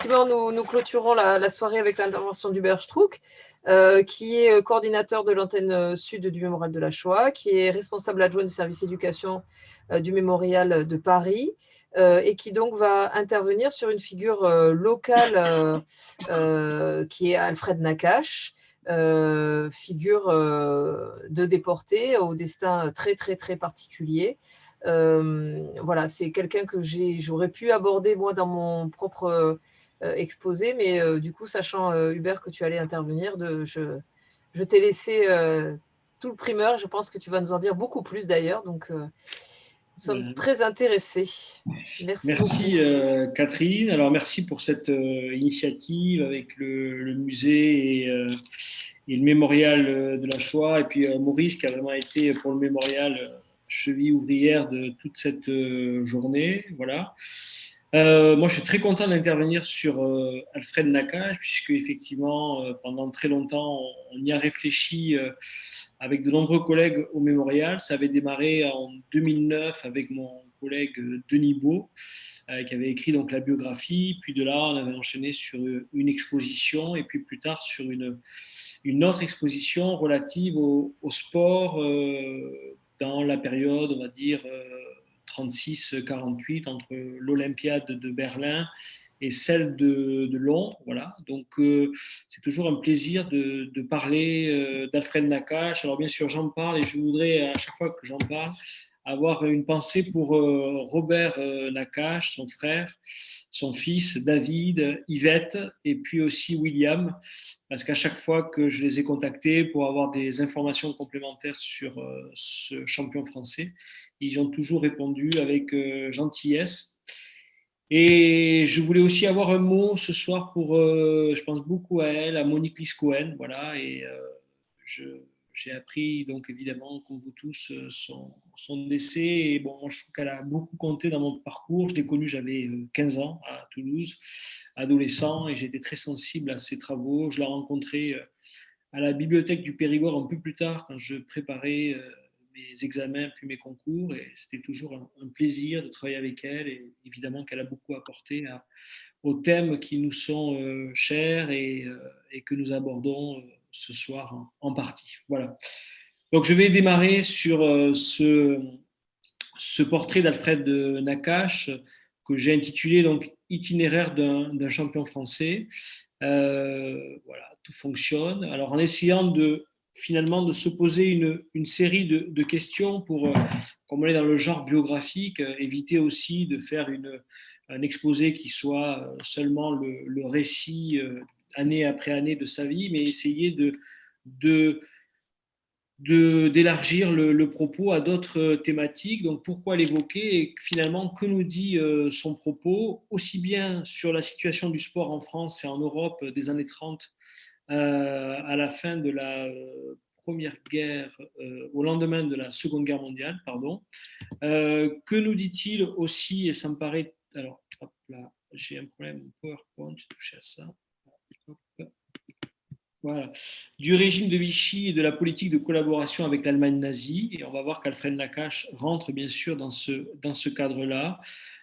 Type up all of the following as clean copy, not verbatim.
effectivement, nous clôturons la soirée avec l'intervention d'Hubert Strauch, qui est coordinateur de l'antenne sud du Mémorial de la Shoah, qui est responsable adjoint du service éducation du Mémorial de Paris, et qui donc va intervenir sur une figure locale qui est Alfred Nakache, figure de déporté au destin très, très, très particulier. Voilà, c'est quelqu'un que j'aurais pu aborder moi dans mon propre exposé, mais du coup, sachant Hubert que tu allais intervenir, je t'ai laissé tout le primeur. Je pense que tu vas nous en dire beaucoup plus d'ailleurs, donc nous sommes très intéressés. Merci beaucoup. Catherine. Alors merci pour cette initiative avec le musée et le mémorial de la Shoah, et puis Maurice qui a vraiment été pour le mémorial cheville ouvrière de toute cette journée. Voilà. Moi, je suis très content d'intervenir sur Alfred Nakache, puisque effectivement, pendant très longtemps, on y a réfléchi avec de nombreux collègues au mémorial. Ça avait démarré en 2009 avec mon collègue Denis Beau, qui avait écrit donc la biographie. Puis de là, on avait enchaîné sur une exposition, et puis plus tard sur une autre exposition relative au sport dans la période, on va dire, 36-48, entre l'Olympiade de Berlin et celle de Londres. Voilà. Donc, c'est toujours un plaisir de parler d'Alfred Nakache. Alors, bien sûr, j'en parle et je voudrais, à chaque fois que j'en parle, avoir une pensée pour Robert Nakache, son frère, son fils David, Yvette, et puis aussi William, parce qu'à chaque fois que je les ai contactés pour avoir des informations complémentaires sur ce champion français, ils ont toujours répondu avec gentillesse. Et je voulais aussi avoir un mot ce soir pour, je pense beaucoup à elle, à Monique Lys-Cohen, voilà, et j'ai appris donc évidemment, comme vous tous, son décès. Et bon, moi, je trouve qu'elle a beaucoup compté dans mon parcours. Je l'ai connue, j'avais 15 ans à Toulouse, adolescent, et j'étais très sensible à ses travaux. Je l'ai rencontrée à la bibliothèque du Périgord un peu plus tard, quand je préparais mes examens puis mes concours, et c'était toujours un plaisir de travailler avec elle, et évidemment qu'elle a beaucoup apporté aux thèmes qui nous sont chers et que nous abordons ce soir en partie. Voilà. Donc je vais démarrer sur ce portrait d'Alfred Nakache que j'ai intitulé donc Itinéraire d'un champion français. Voilà, tout fonctionne. Alors en essayant finalement de se poser une série de questions pour, comme on est dans le genre biographique, éviter aussi de faire un exposé qui soit seulement le récit année après année de sa vie, mais essayer d'élargir le propos à d'autres thématiques. Donc pourquoi l'évoquer, et finalement que nous dit son propos, aussi bien sur la situation du sport en France et en Europe des années 30 à la fin de la Première Guerre, au lendemain de la Seconde Guerre mondiale, pardon. Que nous dit-il aussi, et ça me paraît... Alors, hop là, j'ai un problème au PowerPoint, j'ai touché à ça. Hop. Voilà. Du régime de Vichy et de la politique de collaboration avec l'Allemagne nazie. Et on va voir qu'Alfred Nakache rentre bien sûr dans ce cadre-là.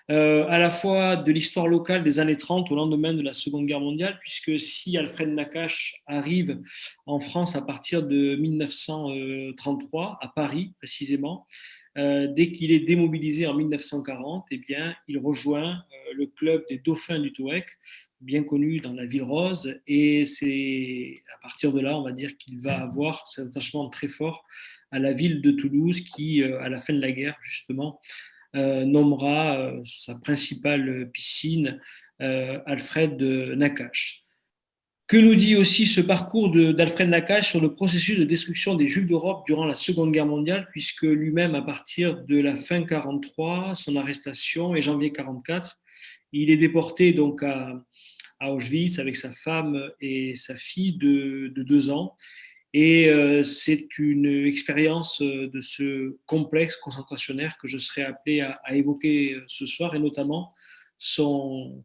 À la fois de l'histoire locale des années 30 au lendemain de la Seconde Guerre mondiale, puisque si Alfred Nakache arrive en France à partir de 1933, à Paris précisément, dès qu'il est démobilisé en 1940, eh bien, il rejoint le club des Dauphins du TOEC, bien connu dans la ville rose, et c'est à partir de là, on va dire, qu'il va avoir cet attachement très fort à la ville de Toulouse qui, à la fin de la guerre, justement, nommera sa principale piscine Alfred Nakache. Que nous dit aussi ce parcours d'Alfred Nakache sur le processus de destruction des Juifs d'Europe durant la Seconde Guerre mondiale, puisque lui-même, à partir de la fin 1943, son arrestation et janvier 1944, il est déporté donc à Auschwitz avec sa femme et sa fille de 2 ans. Et c'est une expérience de ce complexe concentrationnaire que je serai appelé à évoquer ce soir, et notamment son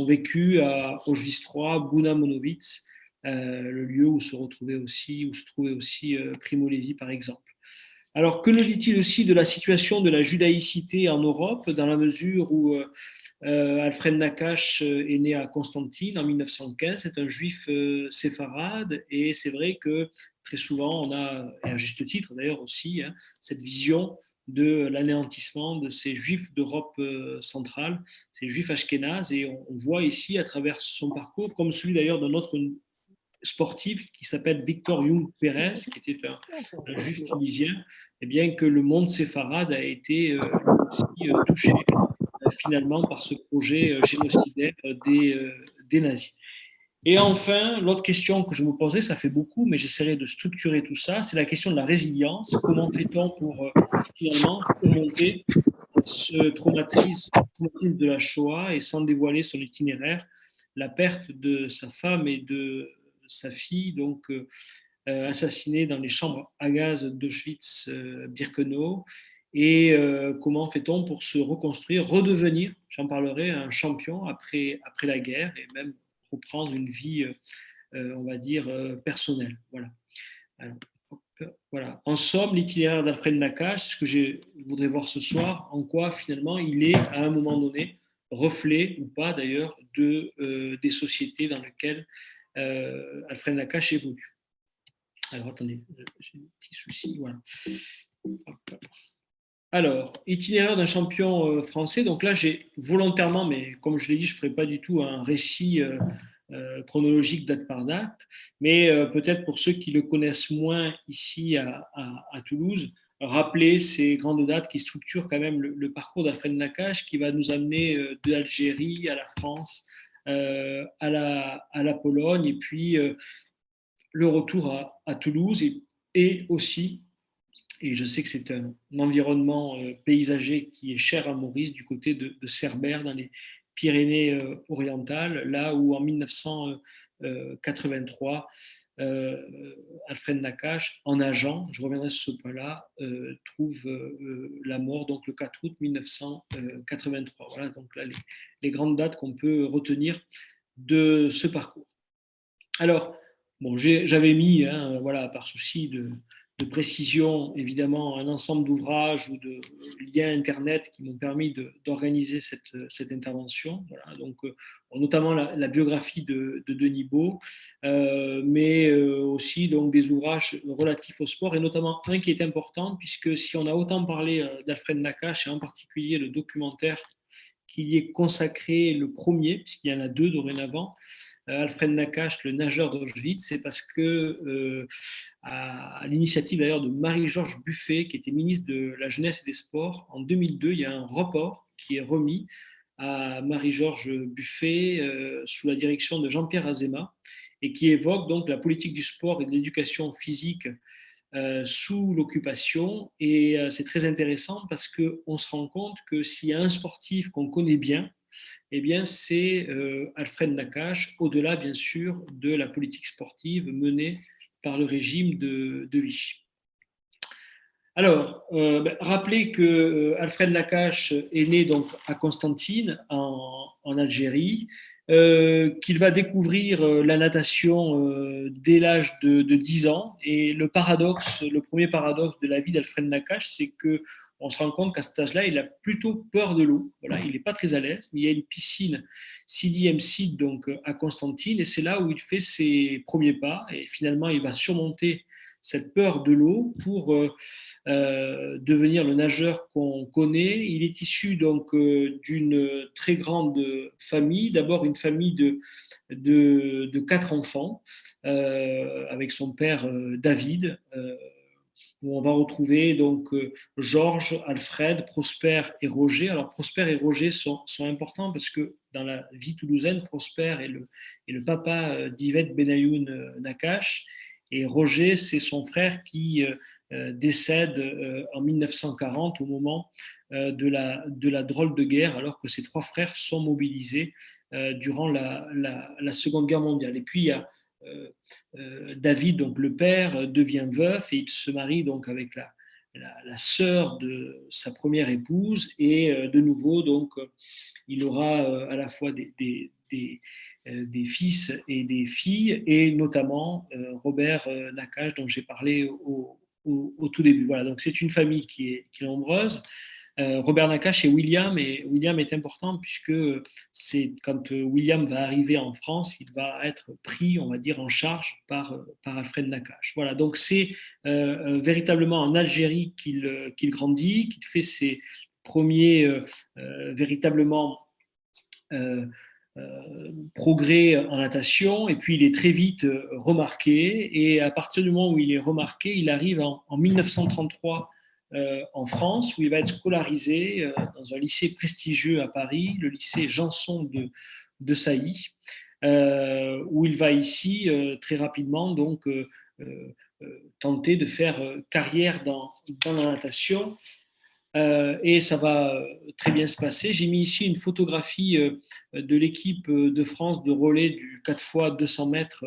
vécu à Auschwitz III, Buna Monowitz, le lieu où se trouvait aussi Primo Levi, par exemple. Alors, que nous dit-il aussi de la situation de la judaïcité en Europe, dans la mesure où Alfred Nakache est né à Constantine en 1915, c'est un juif séfarade, et c'est vrai que très souvent, on a, et à juste titre d'ailleurs aussi, hein, cette vision de l'anéantissement de ces juifs d'Europe centrale, ces juifs ashkénazes, et on voit ici à travers son parcours, comme celui d'ailleurs d'un autre sportif qui s'appelle Victor Young Pérez, qui était un juif tunisien, et bien que le monde séfarade a été aussi touché finalement par ce projet génocidaire des nazis. Et enfin, l'autre question que je me poserai, ça fait beaucoup, mais j'essaierai de structurer tout ça, c'est la question de la résilience. Comment fait-on pour finalement surmonter ce traumatisme de la Shoah et sans dévoiler son itinéraire, la perte de sa femme et de sa fille, donc assassinée dans les chambres à gaz d'Auschwitz-Birkenau. Et comment fait-on pour se reconstruire, redevenir, j'en parlerai, un champion après la guerre et même reprendre une vie, on va dire, personnelle. Voilà. Alors, voilà. En somme, l'itinéraire d'Alfred Nakache, c'est ce que je voudrais voir ce soir, en quoi finalement il est à un moment donné reflet ou pas d'ailleurs des sociétés dans lesquelles Alfred Nakache évolue. Alors attendez, j'ai un petit souci. Voilà. Alors, itinéraire d'un champion français. Donc là, j'ai volontairement, mais comme je l'ai dit, je ne ferai pas du tout un récit chronologique date par date, mais peut-être pour ceux qui le connaissent moins ici à Toulouse, rappeler ces grandes dates qui structurent quand même parcours d'Alfred Nakache, qui va nous amener de l'Algérie à la France, à la Pologne, et puis le retour à Toulouse, et aussi, et je sais que c'est un environnement paysager qui est cher à Maurice, du côté de Cerbère, dans les Pyrénées-Orientales, là où en 1983, Alfred Nakache, en nageant, je reviendrai sur ce point-là, trouve la mort, donc le 4 août 1983. Voilà donc là les grandes dates qu'on peut retenir de ce parcours. Alors, bon, j'avais mis, hein, voilà, par souci de précision, évidemment, un ensemble d'ouvrages ou de liens Internet qui m'ont permis d'organiser cette intervention. Voilà, donc, notamment la biographie de Denis Baud, mais aussi donc, des ouvrages relatifs au sport, et notamment un qui est important, puisque si on a autant parlé d'Alfred Nakache, et en particulier le documentaire qui y est consacré, le premier, puisqu'il y en a deux dorénavant, Alfred Nakache, le nageur d'Auschwitz, c'est parce que, à l'initiative d'ailleurs de Marie-Georges Buffet, qui était ministre de la Jeunesse et des Sports, en 2002, il y a un rapport qui est remis à Marie-Georges Buffet sous la direction de Jean-Pierre Azéma, et qui évoque donc la politique du sport et de l'éducation physique sous l'occupation. Et c'est très intéressant parce qu'on se rend compte que s'il y a un sportif qu'on connaît bien, eh bien, c'est Alfred Nakache, au-delà, bien sûr, de la politique sportive menée par le régime de Vichy. Alors, rappelez que Alfred Nakache est né donc à Constantine, en Algérie, qu'il va découvrir la natation dès l'âge de 10 ans. Et le premier paradoxe de la vie d'Alfred Nakache, c'est que on se rend compte qu'à cet âge-là, il a plutôt peur de l'eau. Voilà, il n'est pas très à l'aise. Il y a une piscine Sidi Mcid donc à Constantine, et c'est là où il fait ses premiers pas. Et finalement, il va surmonter cette peur de l'eau pour devenir le nageur qu'on connaît. Il est issu donc d'une très grande famille. D'abord une famille de 4 enfants avec son père David. Où on va retrouver donc Georges, Alfred, Prosper et Roger. Alors Prosper et Roger sont importants parce que dans la vie toulousaine, Prosper est le papa d'Yvette Benayoun Nakache, et Roger, c'est son frère qui décède en 1940 au moment de la drôle de guerre, alors que ses 3 frères sont mobilisés durant la Seconde Guerre mondiale. Et puis il y a David, donc le père, devient veuf, et il se marie donc avec la sœur de sa première épouse, et de nouveau donc il aura à la fois des fils et des filles, et notamment Robert Nakache dont j'ai parlé au tout début. Voilà, donc c'est une famille qui est nombreuse. Robert Nakache et William est important puisque c'est quand William va arriver en France, il va être pris, on va dire, en charge par Alfred Nakache. Voilà, donc c'est véritablement en Algérie qu'il grandit, qu'il fait ses premiers véritablement progrès en natation, et puis il est très vite remarqué, et à partir du moment où il est remarqué, il arrive en 1933 en France, où il va être scolarisé dans un lycée prestigieux à Paris, le lycée Janson de Sailly, où il va ici très rapidement donc tenter de faire carrière dans la natation. Et ça va très bien se passer. J'ai mis ici une photographie de l'équipe de France de relais du 4 x 200 mètres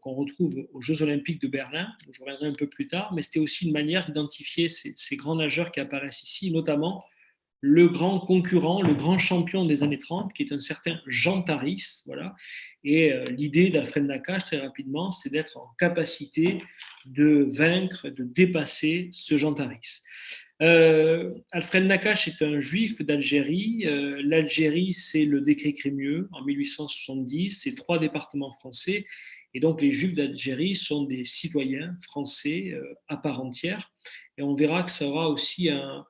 qu'on retrouve aux Jeux Olympiques de Berlin. Je reviendrai un peu plus tard, mais c'était aussi une manière d'identifier ces grands nageurs qui apparaissent ici, notamment le grand concurrent, le grand champion des années 30, qui est un certain Jean Taris. Voilà. Et l'idée d'Alfred Nakache, très rapidement, c'est d'être en capacité de vaincre, de dépasser ce Jean Taris. Alfred Nakache est un juif d'Algérie. L'Algérie, c'est le décret Crémieux en 1870, c'est 3 départements français. Et donc, les juifs d'Algérie sont des citoyens français à part entière. Et on verra que ça aura aussi un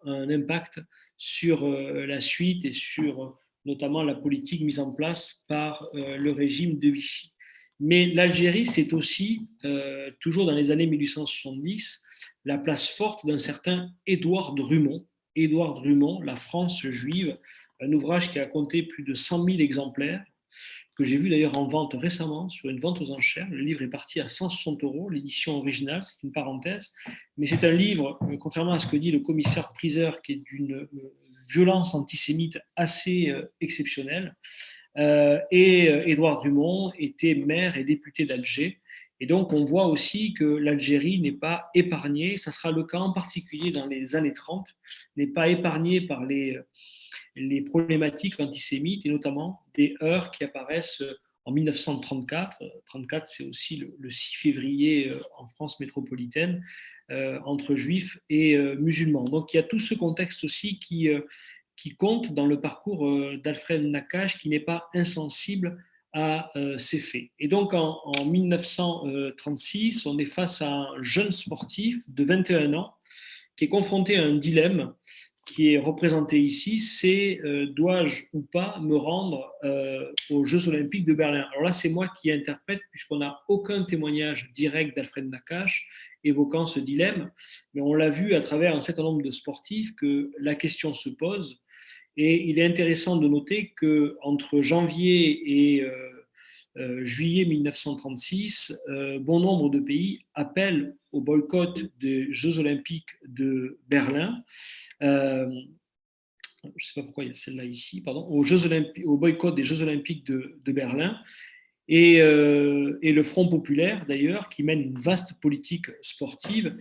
impact sur la suite et sur notamment la politique mise en place par le régime de Vichy. Mais l'Algérie, c'est aussi, toujours dans les années 1870, la place forte d'un certain Édouard Drumont. Édouard Drumont, La France juive, un ouvrage qui a compté plus de 100 000 exemplaires, que j'ai vu d'ailleurs en vente récemment sur une vente aux enchères. Le livre est parti à 160 €, l'édition originale, c'est une parenthèse, mais c'est un livre, contrairement à ce que dit le commissaire-priseur, qui est d'une violence antisémite assez exceptionnelle. Et Édouard Drumont était maire et député d'Alger. Et donc, on voit aussi que l'Algérie n'est pas épargnée, ça sera le cas en particulier dans les années 30, n'est pas épargnée par les problématiques antisémites et notamment des heurts qui apparaissent en 1934. 34, c'est aussi le 6 février en France métropolitaine, entre juifs et musulmans. Donc, il y a tout ce contexte aussi qui compte dans le parcours d'Alfred Nakache, qui n'est pas insensible à ces faits. Et donc en 1936, on est face à un jeune sportif de 21 ans qui est confronté à un dilemme qui est représenté ici, c'est dois-je ou pas me rendre aux Jeux Olympiques de Berlin. Alors là, c'est moi qui interprète, puisqu'on n'a aucun témoignage direct d'Alfred Nakache évoquant ce dilemme, mais on l'a vu à travers un certain nombre de sportifs que la question se pose. Et il est intéressant de noter qu'entre janvier et juillet 1936, bon nombre de pays appellent au boycott des Jeux Olympiques de Berlin. Je ne sais pas pourquoi il y a celle-là ici, pardon, au boycott des Jeux Olympiques de Berlin. Et le Front populaire, d'ailleurs, qui mène une vaste politique sportive,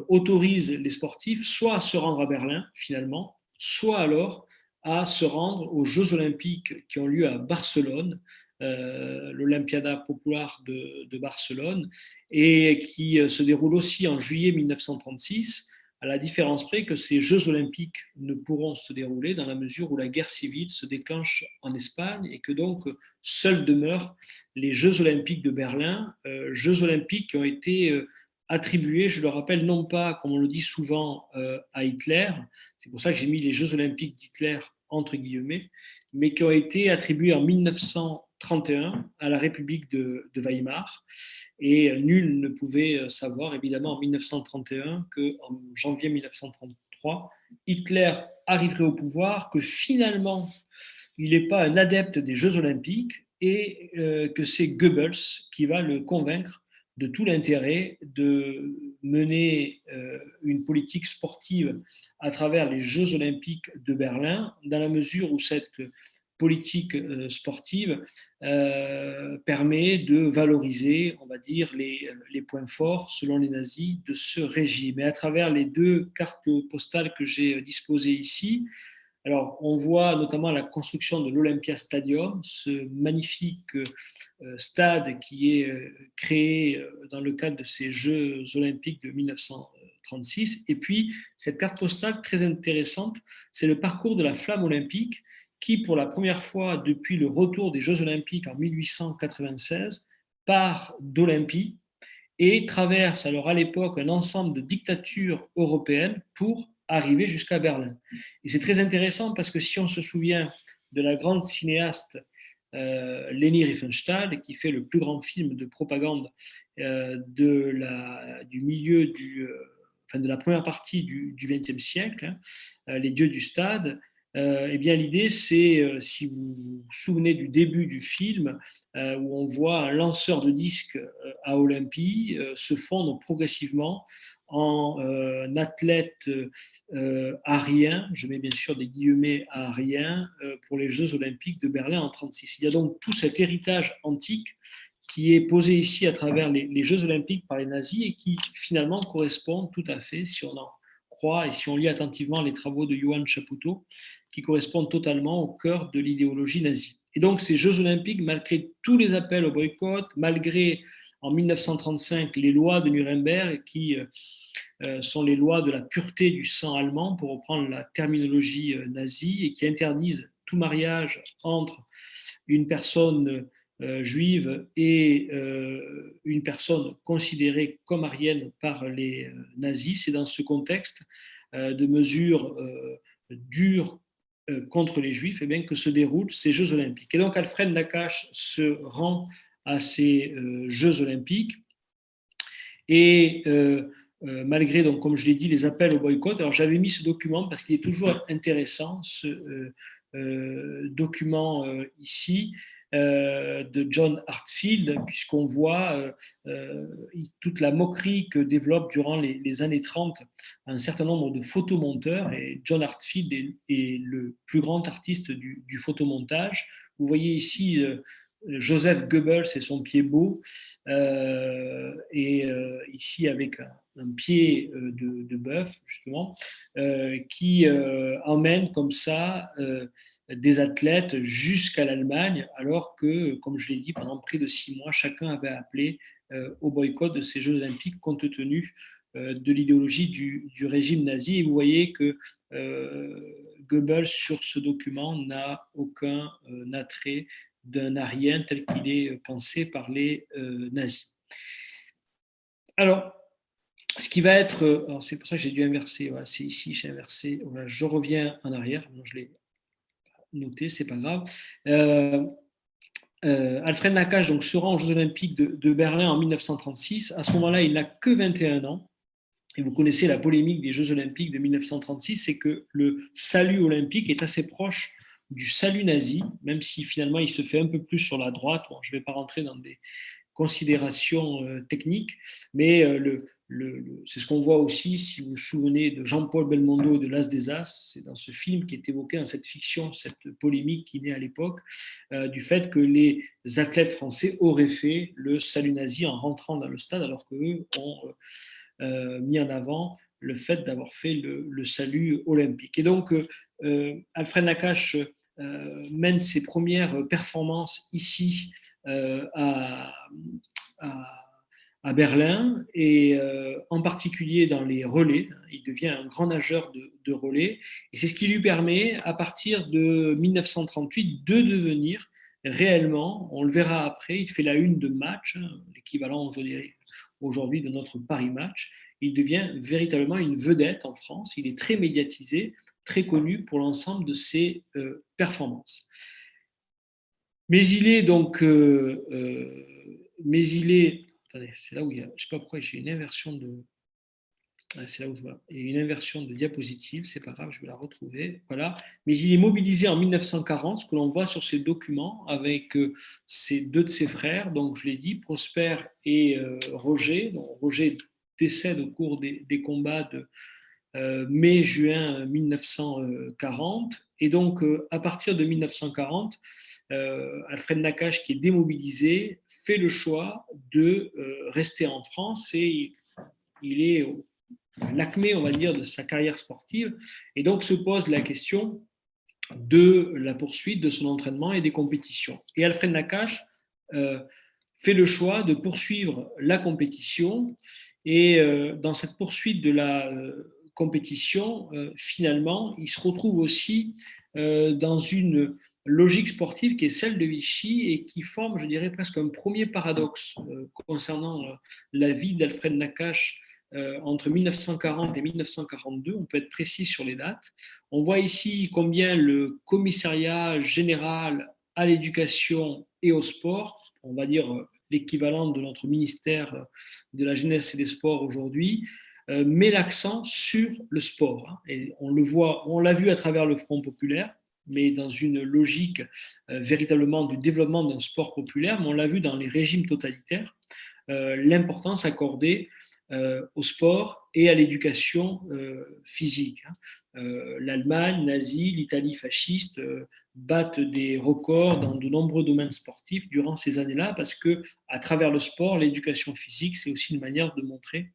autorise les sportifs soit à se rendre à Berlin, finalement, soit alors à se rendre aux Jeux Olympiques qui ont lieu à Barcelone, l'Olympiada Popular de Barcelone, et qui se déroule aussi en juillet 1936, à la différence près que ces Jeux Olympiques ne pourront se dérouler dans la mesure où la guerre civile se déclenche en Espagne et que donc seuls demeurent les Jeux Olympiques de Berlin, Jeux Olympiques qui ont été attribués, je le rappelle, non pas, comme on le dit souvent, à Hitler, c'est pour ça que j'ai mis les Jeux Olympiques d'Hitler entre guillemets, mais qui ont été attribués en 1931 à la République de Weimar. Et nul ne pouvait savoir, évidemment, en 1931, qu'en janvier 1933, Hitler arriverait au pouvoir, que finalement, il n'est pas un adepte des Jeux Olympiques et que c'est Goebbels qui va le convaincre de tout l'intérêt de mener une politique sportive à travers les Jeux Olympiques de Berlin, dans la mesure où cette politique sportive permet de valoriser, on va dire, les points forts, selon les nazis, de ce régime. Et à travers les 2 cartes postales que j'ai disposées ici, Alors, on voit notamment la construction de l'Olympia Stadium, ce magnifique stade qui est créé dans le cadre de ces Jeux olympiques de 1936. Et puis, cette carte postale très intéressante, c'est le parcours de la flamme olympique qui, pour la première fois depuis le retour des Jeux olympiques en 1896, part d'Olympie et traverse alors à l'époque un ensemble de dictatures européennes pour arriver jusqu'à Berlin. Et c'est très intéressant parce que si on se souvient de la grande cinéaste Leni Riefenstahl, qui fait le plus grand film de propagande du milieu de la première partie du XXe siècle, Les Dieux du Stade, eh bien, l'idée, c'est, si vous vous souvenez du début du film, où on voit un lanceur de disques à Olympie se fondre progressivement en athlète arien, je mets bien sûr des guillemets à arien, pour les Jeux olympiques de Berlin en 1936. Il y a donc tout cet héritage antique qui est posé ici à travers les Jeux olympiques par les nazis et qui finalement correspond tout à fait, si on en croit et si on lit attentivement les travaux de Johann Chapoutot, qui correspondent totalement au cœur de l'idéologie nazie. Et donc ces Jeux olympiques, malgré tous les appels au boycott, malgré en 1935 les lois de Nuremberg qui sont les lois de la pureté du sang allemand, pour reprendre la terminologie nazie, et qui interdisent tout mariage entre une personne juive et une personne considérée comme arienne par les nazis. C'est dans ce contexte de mesures dures contre les juifs et bien, que se déroulent ces Jeux olympiques. Et donc Alfred Nakache se rend à ces Jeux olympiques et malgré, donc, comme je l'ai dit, les appels au boycott. Alors j'avais mis ce document parce qu'il est toujours intéressant, ce document ici, de John Hartfield, puisqu'on voit toute la moquerie que développe durant les années 30 un certain nombre de photomonteurs, et John Hartfield est le plus grand artiste du photomontage. Vous voyez ici Joseph Goebbels et son pied beau, et ici avec un pied de bœuf, justement, qui emmène comme ça des athlètes jusqu'à l'Allemagne, alors que, comme je l'ai dit, pendant près de 6 mois, chacun avait appelé au boycott de ces Jeux olympiques compte tenu de l'idéologie du régime nazi. Et vous voyez que Goebbels, sur ce document, n'a aucun attrait d'un arien tel qu'il est pensé par les nazis. Alors, ce qui va être, c'est pour ça que j'ai dû inverser, voilà, c'est ici, j'ai inversé, voilà, je reviens en arrière, je l'ai noté, c'est pas grave. Alfred Nakache donc, se rend aux Jeux Olympiques de Berlin en 1936. À ce moment-là, il n'a que 21 ans. Et vous connaissez la polémique des Jeux Olympiques de 1936, c'est que le salut olympique est assez proche du salut nazi, même si finalement il se fait un peu plus sur la droite. Bon, je ne vais pas rentrer dans des considérations techniques, mais c'est ce qu'on voit aussi, si vous vous souvenez de Jean-Paul Belmondo de L'As des As, c'est dans ce film qui est évoqué dans cette fiction, cette polémique qui naît à l'époque, du fait que les athlètes français auraient fait le salut nazi en rentrant dans le stade, alors qu'eux ont mis en avant le fait d'avoir fait le salut olympique. Et donc, Alfred Nakache mène ses premières performances ici à Berlin, et en particulier dans les relais. Il devient un grand nageur de relais, et c'est ce qui lui permet, à partir de 1938, de devenir réellement, on le verra après, il fait la une de Match, l'équivalent aujourd'hui de notre Paris Match. Il devient véritablement une vedette en France. Il est très médiatisé, très connu pour l'ensemble de ses performances. Mais il est donc, attendez, c'est là où il y a, je ne sais pas pourquoi j'ai une inversion de, c'est là où je vois, il y a une inversion de diapositive, c'est pas grave, je vais la retrouver, voilà. Mais il est mobilisé en 1940, ce que l'on voit sur ces documents, avec deux de ses frères, donc je l'ai dit, Prosper et Roger. Donc, Roger décède au cours des combats de mai-juin 1940, et donc à partir de 1940, Alfred Nakache, qui est démobilisé, fait le choix de rester en France, et il est à l'acmé, on va dire, de sa carrière sportive, et donc se pose la question de la poursuite de son entraînement et des compétitions. Et Alfred Nakache fait le choix de poursuivre la compétition et dans cette poursuite de la compétition, finalement, il se retrouve aussi dans une logique sportive qui est celle de Vichy et qui forme, je dirais, presque un premier paradoxe concernant la vie d'Alfred Nakache entre 1940 et 1942. On peut être précis sur les dates. On voit ici combien le commissariat général à l'éducation et au sport, on va dire l'équivalent de notre ministère de la jeunesse et des sports aujourd'hui, met l'accent sur le sport. Et on le voit, on l'a vu à travers le Front populaire, mais dans une logique véritablement du développement d'un sport populaire, mais on l'a vu dans les régimes totalitaires, l'importance accordée au sport et à l'éducation physique. L'Allemagne nazie, l'Italie fasciste battent des records dans de nombreux domaines sportifs durant ces années-là parce que, à travers le sport, l'éducation physique, c'est aussi une manière de montrer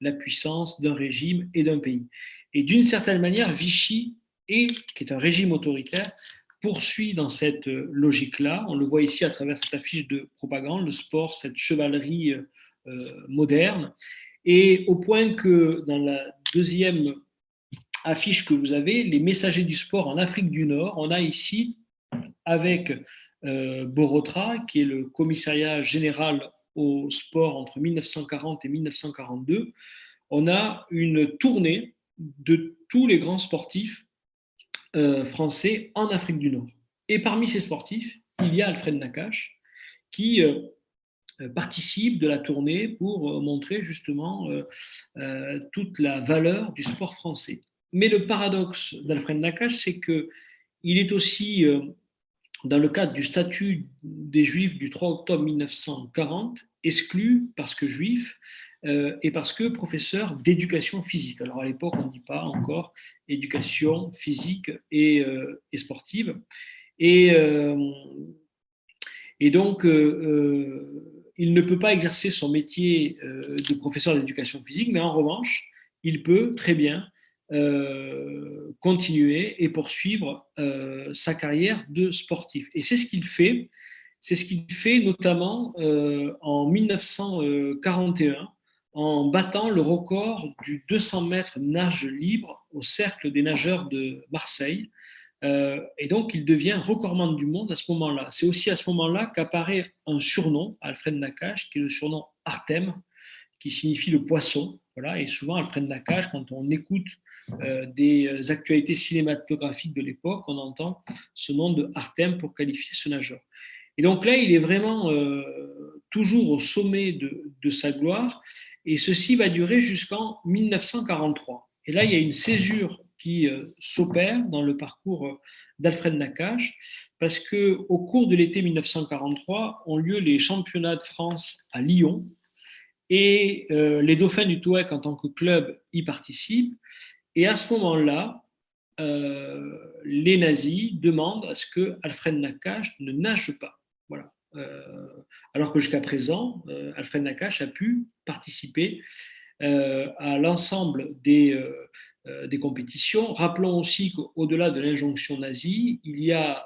la puissance d'un régime et d'un pays. Et d'une certaine manière, Vichy, qui est un régime autoritaire, poursuit dans cette logique-là. On le voit ici à travers cette affiche de propagande, le sport, cette chevalerie moderne. Et au point que dans la deuxième affiche que vous avez, les messagers du sport en Afrique du Nord, on a ici, avec Borotra, qui est le commissariat général au sport entre 1940 et 1942, on a une tournée de tous les grands sportifs français en Afrique du Nord. Et parmi ces sportifs, il y a Alfred Nakache, qui participe de la tournée pour montrer justement toute la valeur du sport français. Mais le paradoxe d'Alfred Nakache, c'est qu'il est aussi, dans le cadre du statut des Juifs du 3 octobre 1940, exclu parce que juif et parce que professeur d'éducation physique. Alors à l'époque, on ne dit pas encore éducation physique et sportive. Et donc, il ne peut pas exercer son métier de professeur d'éducation physique, mais en revanche, il peut très bien continuer et poursuivre sa carrière de sportif. Et c'est ce qu'il fait. C'est ce qu'il fait notamment en 1941 en battant le record du 200 mètres nage libre au Cercle des nageurs de Marseille. Et donc, il devient recordman du monde à ce moment-là. C'est aussi à ce moment-là qu'apparaît un surnom, Alfred Nakache, qui est le surnom Artem, qui signifie le poisson. Voilà. Et souvent, Alfred Nakache, quand on écoute des actualités cinématographiques de l'époque, on entend ce nom de Artem pour qualifier ce nageur. Et donc là, il est vraiment toujours au sommet de sa gloire, et ceci va durer jusqu'en 1943. Et là, il y a une césure qui s'opère dans le parcours d'Alfred Nakache, parce qu'au cours de l'été 1943 ont lieu les championnats de France à Lyon, et les Dauphins du TOEC en tant que club y participent. Et à ce moment-là, les nazis demandent à ce que Alfred Nakache ne nage pas. Voilà. Alors que jusqu'à présent, Alfred Nakache a pu participer à l'ensemble des compétitions. Rappelons aussi qu'au-delà de l'injonction nazie, il y a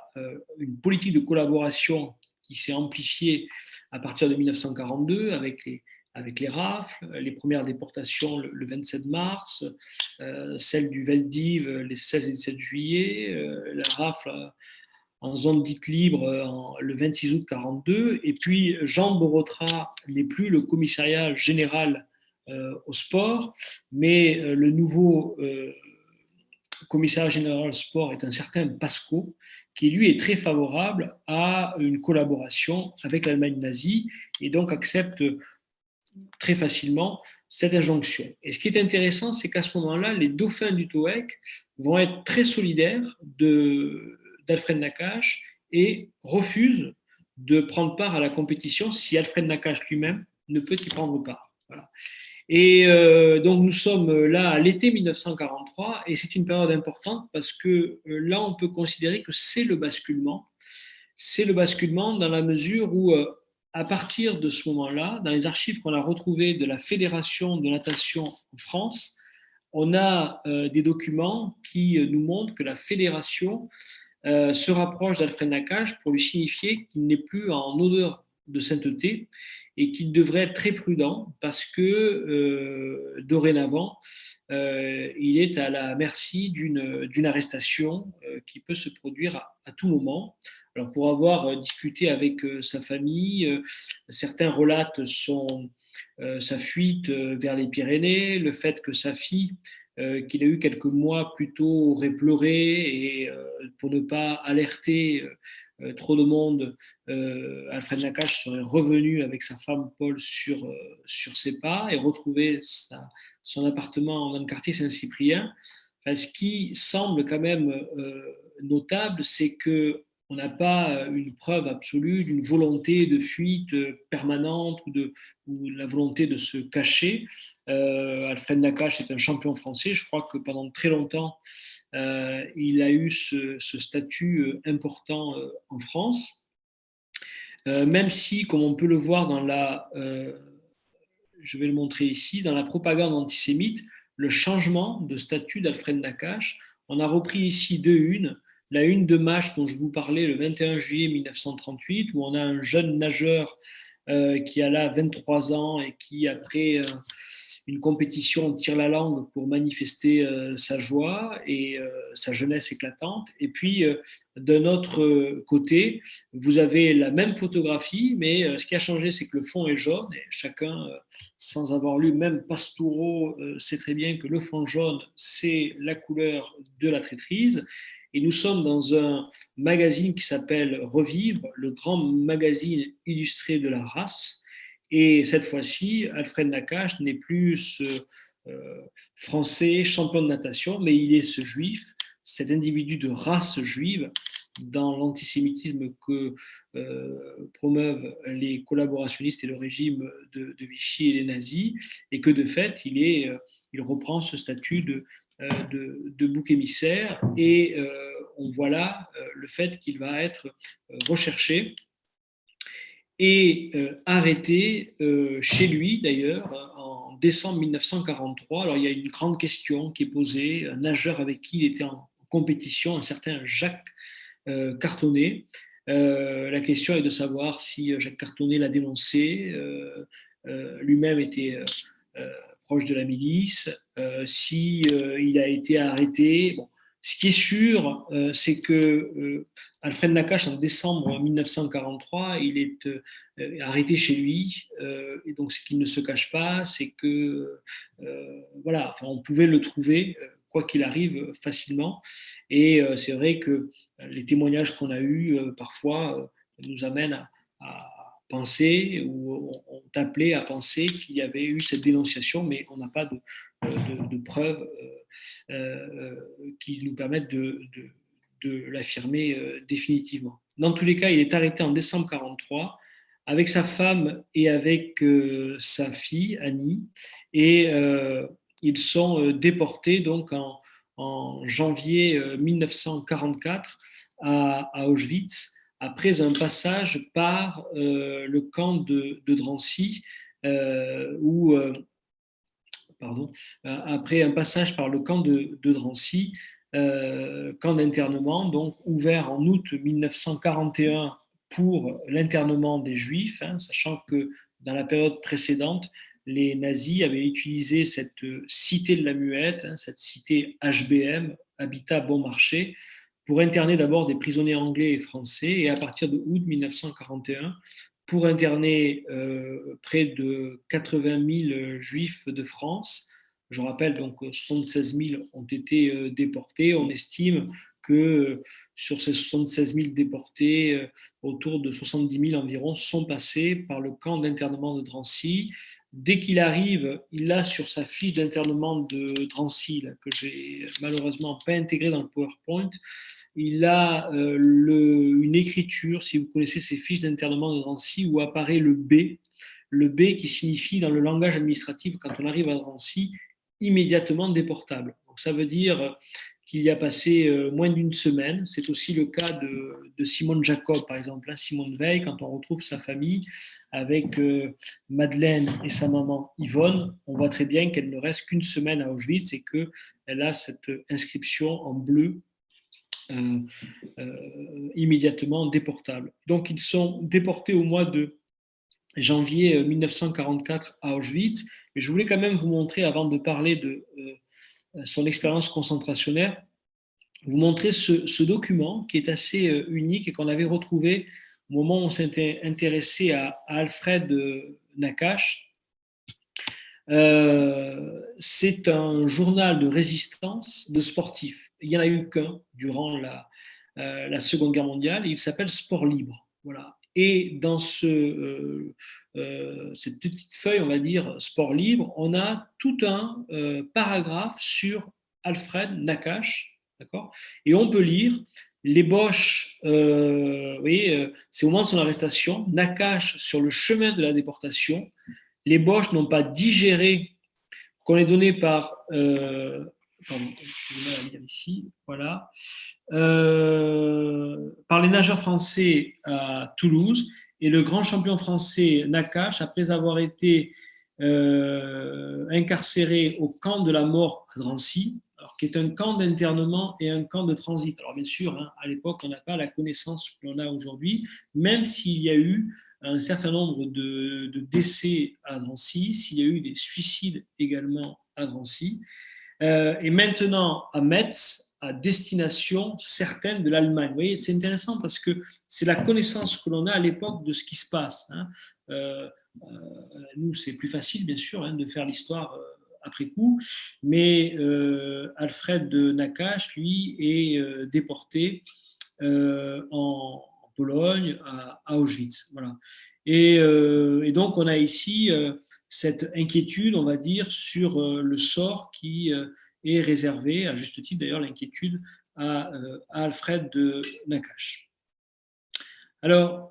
une politique de collaboration qui s'est amplifiée à partir de 1942 avec les rafles, les premières déportations le 27 mars, celle du Veldiv les 16 et 17 juillet, la rafle en zone dite libre le 26 août 1942. Et puis Jean Borotra n'est plus le commissariat général au sport, mais le nouveau commissariat général au sport est un certain Pasco, qui lui est très favorable à une collaboration avec l'Allemagne nazie et donc accepte très facilement cette injonction. Et ce qui est intéressant, c'est qu'à ce moment-là, les dauphins du TOEC vont être très solidaires d'Alfred Nakache et refusent de prendre part à la compétition si Alfred Nakache lui-même ne peut y prendre part. Voilà. Et donc nous sommes là à l'été 1943 et c'est une période importante parce que là on peut considérer que c'est le basculement. C'est le basculement dans la mesure où à partir de ce moment-là, dans les archives qu'on a retrouvées de la Fédération de natation en France, on a des documents qui nous montrent que la fédération se rapproche d'Alfred Nakache pour lui signifier qu'il n'est plus en odeur de sainteté et qu'il devrait être très prudent parce que dorénavant, il est à la merci d'une arrestation qui peut se produire à tout moment. Alors pour avoir discuté avec sa famille, certains relatent sa fuite vers les Pyrénées, le fait que sa fille, qu'il a eu quelques mois plus tôt, aurait pleuré et pour ne pas alerter trop de monde, Alfred Nakache serait revenu avec sa femme Paul sur ses pas et retrouvé son appartement dans le quartier Saint-Cyprien. Enfin, ce qui semble quand même notable, c'est que on n'a pas une preuve absolue d'une volonté de fuite permanente ou la volonté de se cacher. Alfred Nakache est un champion français. Je crois que pendant très longtemps, il a eu ce statut important en France. Même si, comme on peut le voir je vais le montrer ici, dans la propagande antisémite, le changement de statut d'Alfred Nakache, on a repris ici la une de match dont je vous parlais le 21 juillet 1938, où on a un jeune nageur qui a là 23 ans et qui, après une compétition, tire la langue pour manifester sa joie et sa jeunesse éclatante. Et puis, d'un autre côté, vous avez la même photographie, mais ce qui a changé, c'est que le fond est jaune. Et chacun, sans avoir lu, même Pastoureau, sait très bien que le fond jaune, c'est la couleur de la traîtrise. Et nous sommes dans un magazine qui s'appelle Revivre, le grand magazine illustré de la race. Et cette fois-ci, Alfred Nakache n'est plus ce Français champion de natation, mais il est ce juif, cet individu de race juive dans l'antisémitisme que promeuvent les collaborationnistes et le régime de Vichy et les nazis, et que de fait, il reprend ce statut de bouc émissaire, et on voit là le fait qu'il va être recherché et arrêté chez lui d'ailleurs en décembre 1943. Alors il y a une grande question qui est posée, un nageur avec qui il était en compétition, un certain Jacques Cartonnet. La question est de savoir si Jacques Cartonnet l'a dénoncé, lui-même était proche de la milice, si il a été arrêté. Bon. Ce qui est sûr, c'est que Alfred Nakache, en décembre 1943, il est arrêté chez lui. Et donc, ce qu'il ne se cache pas, c'est que voilà, enfin, on pouvait le trouver, quoi qu'il arrive, facilement. Et c'est vrai que les témoignages qu'on a eus, parfois, nous amènent à penser, ou ont appelé à penser qu'il y avait eu cette dénonciation, mais on n'a pas de preuves qui nous permettent de l'affirmer définitivement. Dans tous les cas, il est arrêté en décembre 1943 avec sa femme et avec sa fille, Annie, et ils sont déportés donc en janvier 1944 à Auschwitz, après un passage par le camp de Drancy, après un passage par le camp de Drancy, camp d'internement, donc ouvert en août 1941 pour l'internement des Juifs, sachant que dans la période précédente, les nazis avaient utilisé cette cité de la Muette, cette cité HBM, Habitat Bon Marché, pour interner d'abord des prisonniers anglais et français, et à partir de août 1941, pour interner près de 80 000 juifs de France. Je rappelle, donc 76 000 ont été déportés. On estime que sur ces 76 000 déportés, autour de 70 000 environ sont passés par le camp d'internement de Drancy. Dès qu'il arrive, il a sur sa fiche d'internement de Drancy, là, que j'ai malheureusement pas intégrée dans le PowerPoint, il a une écriture, si vous connaissez ces fiches d'internement de Drancy, où apparaît le B qui signifie dans le langage administratif, quand on arrive à Drancy, immédiatement déportable. Donc ça veut dire qu'il y a passé moins d'une semaine. C'est aussi le cas de Simone Jacob, par exemple. Simone Veil, quand on retrouve sa famille avec Madeleine et sa maman Yvonne, on voit très bien qu'elle ne reste qu'une semaine à Auschwitz et qu'elle a cette inscription en bleu immédiatement déportables. Donc, ils sont déportés au mois de janvier 1944 à Auschwitz. Mais je voulais quand même vous montrer, avant de parler de son expérience concentrationnaire, vous montrer ce document qui est assez unique et qu'on avait retrouvé au moment où on s'était intéressé à Alfred Nakache. C'est un journal de résistance de sportifs. Il n'y en a eu qu'un durant la Seconde Guerre mondiale et il s'appelle Sport Libre. Voilà. Et dans cette petite feuille, on va dire, Sport Libre, on a tout un paragraphe sur Alfred Nakache. D'accord ? Et on peut lire les Boches, vous voyez, c'est au moment de son arrestation, Nakache sur le chemin de la déportation. Les Boches n'ont pas digéré qu'on est donné par, pardon, je vais mal à lire ici, voilà, par les nageurs français à Toulouse, et le grand champion français Nakache, après avoir été incarcéré au camp de la mort à Drancy, alors, qui est un camp d'internement et un camp de transit. Alors bien sûr, hein, à l'époque, on n'a pas la connaissance que l'on a aujourd'hui, même s'il y a eu un certain nombre de décès à Drancy, s'il y a eu des suicides également à Drancy, et maintenant à Metz, à destination certaine de l'Allemagne. Vous voyez, c'est intéressant parce que c'est la connaissance que l'on a à l'époque de ce qui se passe. Hein. Nous, c'est plus facile, bien sûr, hein, de faire l'histoire après coup, mais Alfred de Nakache, lui, est déporté en Pologne, à Auschwitz. Voilà. Et donc, on a ici cette inquiétude, on va dire, sur le sort qui est réservé, à juste titre d'ailleurs, l'inquiétude à Alfred de Nakache. Alors,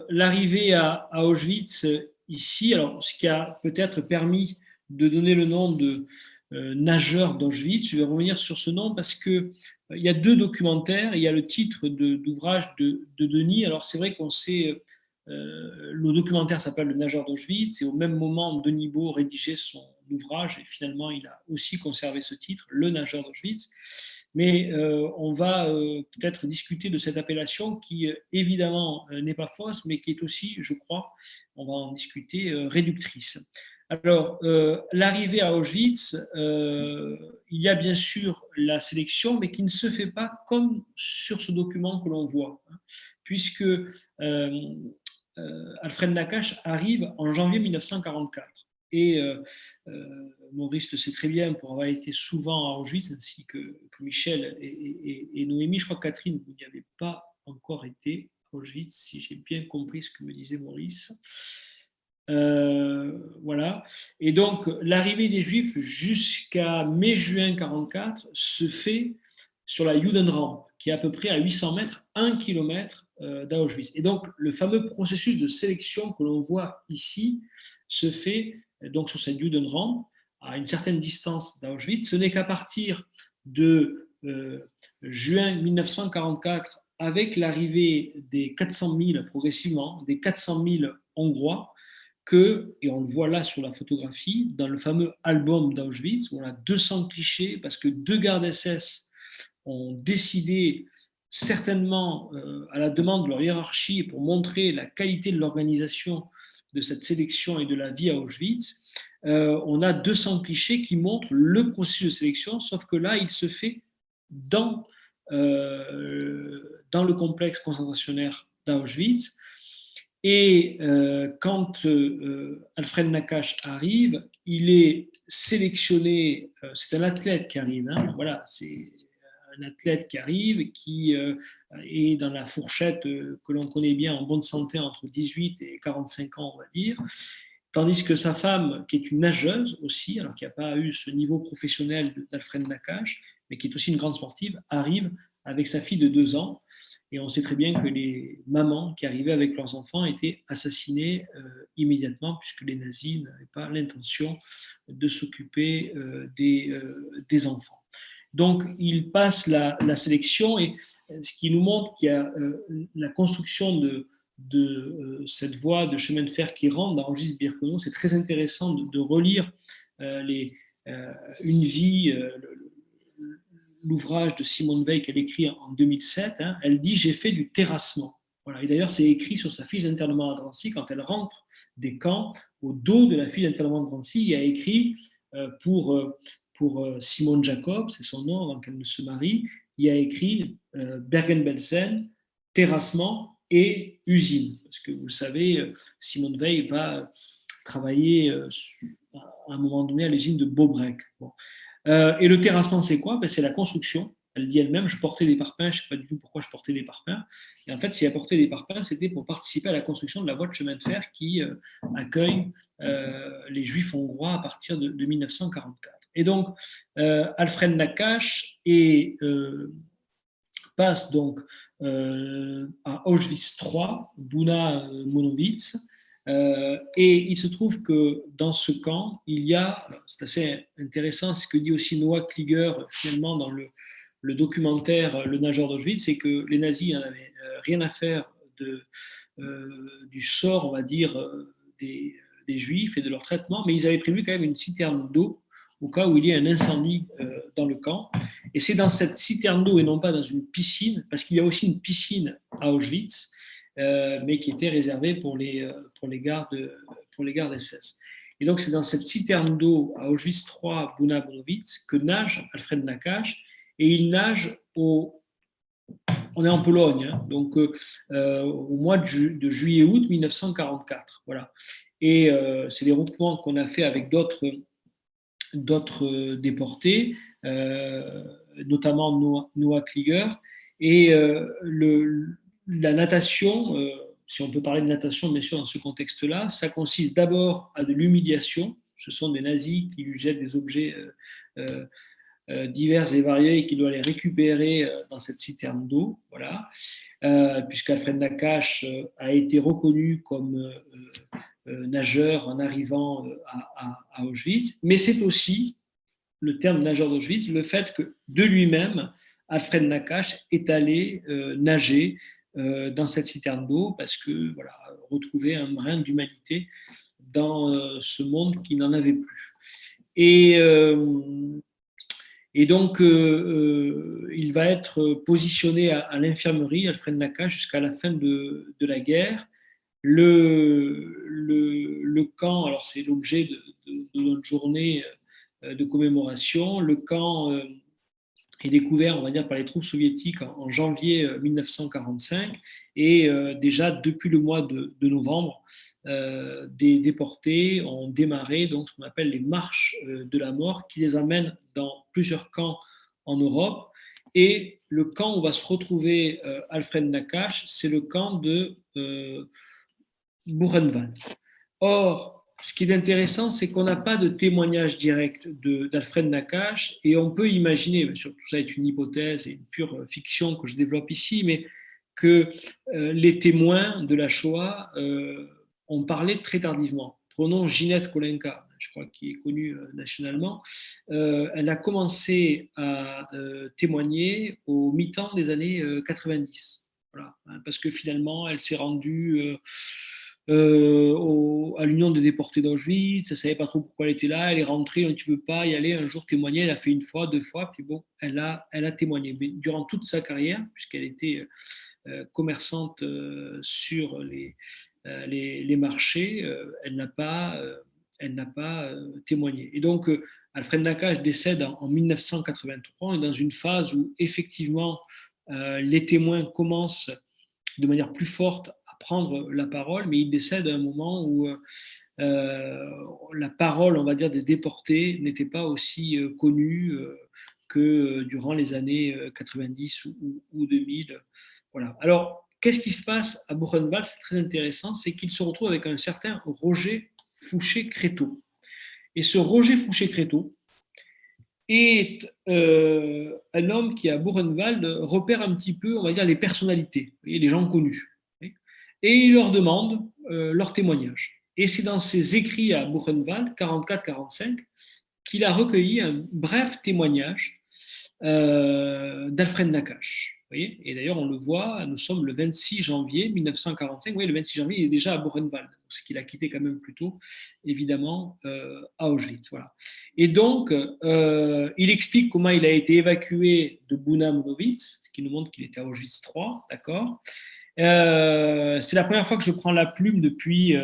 l'arrivée à Auschwitz, ici, alors, ce qui a peut-être permis de donner le nom de nageur d'Auschwitz, je vais revenir sur ce nom parce que il y a deux documentaires, il y a le titre d'ouvrage de Denis, alors c'est vrai qu'on sait, le documentaire s'appelle Le nageur d'Auschwitz, et au même moment, Denis Baud rédigeait son ouvrage, et finalement, il a aussi conservé ce titre, Le nageur d'Auschwitz. Mais on va peut-être discuter de cette appellation qui, évidemment, n'est pas fausse, mais qui est aussi, je crois, on va en discuter, réductrice. Alors, l'arrivée à Auschwitz, il y a bien sûr la sélection, mais qui ne se fait pas comme sur ce document que l'on voit, hein, puisque Alfred Nakache arrive en janvier 1944. Et Maurice le sait très bien pour avoir été souvent à Auschwitz, ainsi que Michel et Noémie. Je crois que Catherine, vous n'y avez pas encore été à Auschwitz, si j'ai bien compris ce que me disait Maurice. Voilà. Et donc, l'arrivée des Juifs jusqu'à mai-juin 1944 se fait sur la Judenrampe, qui est à peu près à 800 mètres, 1 km d'Auschwitz. Et donc, le fameux processus de sélection que l'on voit ici se fait donc sur cette Judenrampe, à une certaine distance d'Auschwitz. Ce n'est qu'à partir de juin 1944, avec l'arrivée des 400 000, progressivement, des 400 000 Hongrois, et on le voit là sur la photographie, dans le fameux album d'Auschwitz, où on a 200 clichés, parce que deux gardes SS ont décidé, certainement à la demande de leur hiérarchie, pour montrer la qualité de l'organisation de cette sélection et de la vie à Auschwitz, on a 200 clichés qui montrent le processus de sélection, sauf que là, il se fait dans le complexe concentrationnaire d'Auschwitz. Et quand Alfred Nakache arrive, il est sélectionné, c'est un athlète qui arrive, hein, voilà, c'est un athlète qui arrive, qui est dans la fourchette que l'on connaît bien en bonne santé entre 18 et 45 ans, on va dire, tandis que sa femme, qui est une nageuse aussi, alors qui n'a pas eu ce niveau professionnel d'Alfred Nakache, mais qui est aussi une grande sportive, arrive avec sa fille de 2 ans. Et on sait très bien que les mamans qui arrivaient avec leurs enfants étaient assassinées immédiatement, puisque les nazis n'avaient pas l'intention de s'occuper des enfants. Donc, il passe la sélection, et ce qui nous montre qu'il y a la construction de cette voie de chemin de fer qui rentre dans Auschwitz-Birkenau. C'est très intéressant de relire une vie, l'ouvrage de Simone Weil qu'elle écrit en 2007, hein, elle dit « J'ai fait du terrassement ». Voilà. Et d'ailleurs, c'est écrit sur sa fiche d'internement à Drancy, quand elle rentre des camps, au dos de la fiche d'internement de Drancy, il y a écrit pour Simone Jacob, c'est son nom avant qu'elle ne se marie, il y a écrit Bergen-Belsen, terrassement et usine. Parce que vous le savez, Simone Weil va travailler à un moment donné à l'usine de Beaubrec. Bon. Et le terrassement, c'est quoi? C'est la construction. Elle dit elle-même, je portais des parpaings, je ne sais pas du tout pourquoi je portais des parpaings. Et en fait, si elle portait des parpaings, c'était pour participer à la construction de la voie de chemin de fer qui accueille les Juifs hongrois à partir de 1944. Et donc, Alfred Nakache passe donc à Auschwitz III, Buna Monowitz, et il se trouve que dans ce camp, il y a, c'est assez intéressant, ce que dit aussi Noah Klieger finalement dans le documentaire Le nageur d'Auschwitz, c'est que les nazis n'avaient rien à faire du sort, on va dire, des Juifs et de leur traitement, mais ils avaient prévu quand même une citerne d'eau au cas où il y ait un incendie dans le camp. Et c'est dans cette citerne d'eau et non pas dans une piscine, parce qu'il y a aussi une piscine à Auschwitz, mais qui était réservée pour les gardes SS. Et donc c'est dans cette citerne d'eau à Auschwitz III, Buna Monowitz, que nage Alfred Nakache, et il nage on est en Pologne, hein, donc au mois de juillet-août 1944. Voilà. Et c'est les regroupements qu'on a fait avec d'autres déportés, notamment Noah Klieger. Et la natation, si on peut parler de natation bien sûr dans ce contexte-là, ça consiste d'abord à de l'humiliation. Ce sont des nazis qui lui jettent des objets divers et variés et qui doivent les récupérer dans cette citerne d'eau. Voilà. Puisqu'Alfred Nakache a été reconnu comme nageur en arrivant à Auschwitz. Mais c'est aussi le terme nageur d'Auschwitz, le fait que de lui-même, Alfred Nakache est allé nager dans cette citerne d'eau parce que voilà, retrouver un brin d'humanité dans ce monde qui n'en avait plus. Et donc, il va être positionné à l'infirmerie, Alfred Nakache, jusqu'à la fin de la guerre. Le camp, alors c'est l'objet de notre journée de commémoration, le camp est découvert, on va dire, par les troupes soviétiques en janvier 1945, et déjà depuis le mois de novembre, des déportés ont démarré donc ce qu'on appelle les marches de la mort, qui les amènent dans plusieurs camps en Europe. Et le camp où va se retrouver Alfred Nakache, c'est le camp de Buchenwald. Or, ce qui est intéressant, c'est qu'on n'a pas de témoignage direct d'Alfred Nakache, et on peut imaginer, bien sûr, tout ça est une hypothèse et une pure fiction que je développe ici, mais que les témoins de la Shoah ont parlé très tardivement. Prenons Ginette Kolenka, je crois qui est connue nationalement. Elle a commencé à témoigner au mi-temps des années 90. Voilà, parce que finalement, elle s'est rendue à l'union des déportés d'Auschwitz, elle ne savait pas trop pourquoi elle était là, elle est rentrée, tu ne veux pas y aller un jour témoigner, elle a fait une fois, deux fois, puis bon, elle a témoigné. Mais durant toute sa carrière, puisqu'elle était commerçante sur les marchés, elle n'a pas témoigné. Et donc, Alfred Nakache décède en 1983, et dans une phase où effectivement les témoins commencent de manière plus forte à prendre la parole, mais il décède à un moment où la parole, on va dire, des déportés n'était pas aussi connue que durant les années 90 ou 2000. Voilà. Alors, qu'est-ce qui se passe à Buchenwald? C'est très intéressant, c'est qu'il se retrouve avec un certain Roger Fouché-Créteau. Et ce Roger Fouché-Créteau est un homme qui, à Buchenwald, repère un petit peu, on va dire, les personnalités, les gens connus. Et il leur demande leur témoignage. Et c'est dans ses écrits à Buchenwald, 44-45, qu'il a recueilli un bref témoignage d'Alfred Nakache. voyez, et d'ailleurs, on le voit, nous sommes le 26 janvier 1945. Vous voyez, le 26 janvier, il est déjà à Buchenwald, ce qu'il a quitté quand même plus tôt, évidemment, à Auschwitz. Voilà. Et donc, il explique comment il a été évacué de Buna-Monowitz, ce qui nous montre qu'il était à Auschwitz III, d'accord. C'est la première fois que je prends la plume depuis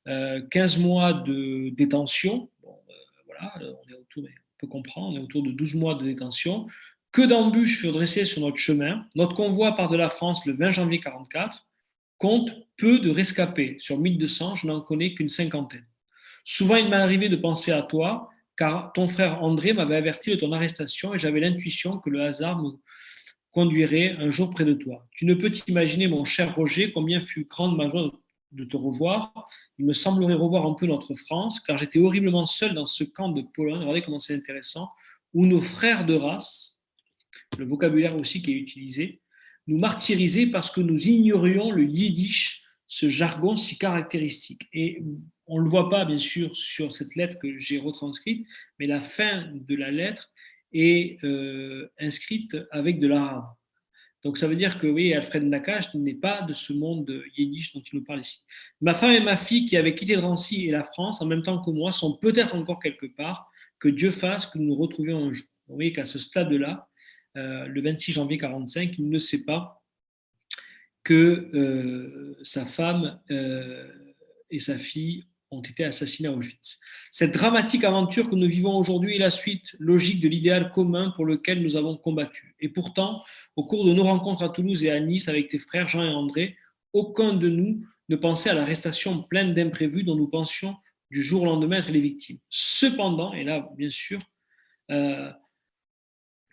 15 mois de détention. Bon, voilà, on est autour, on peut comprendre, on est autour de 12 mois de détention. Que d'embûches furent dressées sur notre chemin. Notre convoi part de la France le 20 janvier 1944, compte peu de rescapés. Sur 1200, je n'en connais qu'une cinquantaine. Souvent, il m'est arrivé de penser à toi, car ton frère André m'avait averti de ton arrestation et j'avais l'intuition que le hasard me conduirait un jour près de toi. Tu ne peux t'imaginer, mon cher Roger, combien fut grande ma joie de te revoir. Il me semblerait revoir un peu notre France, car j'étais horriblement seul dans ce camp de Pologne. Regardez comment c'est intéressant, où nos frères de race, le vocabulaire aussi qui est utilisé, nous martyrisaient parce que nous ignorions le yiddish, ce jargon si caractéristique. Et on ne le voit pas, bien sûr, sur cette lettre que j'ai retranscrite, mais la fin de la lettre est inscrite avec de l'arabe. Donc ça veut dire que oui, Alfred Nakache n'est pas de ce monde yiddish dont il nous parle ici. Ma femme et ma fille qui avaient quitté Drancy et la France en même temps que moi sont peut-être encore quelque part, que Dieu fasse que nous nous retrouvions un jour. Vous voyez qu'à ce stade-là, le 26 janvier 1945, il ne sait pas que sa femme et sa fille ont été assassinés à Auschwitz. Cette dramatique aventure que nous vivons aujourd'hui est la suite logique de l'idéal commun pour lequel nous avons combattu. Et pourtant, au cours de nos rencontres à Toulouse et à Nice avec tes frères Jean et André, aucun de nous ne pensait à l'arrestation pleine d'imprévus dont nous pensions du jour au lendemain être les victimes. Cependant, et là, bien sûr, le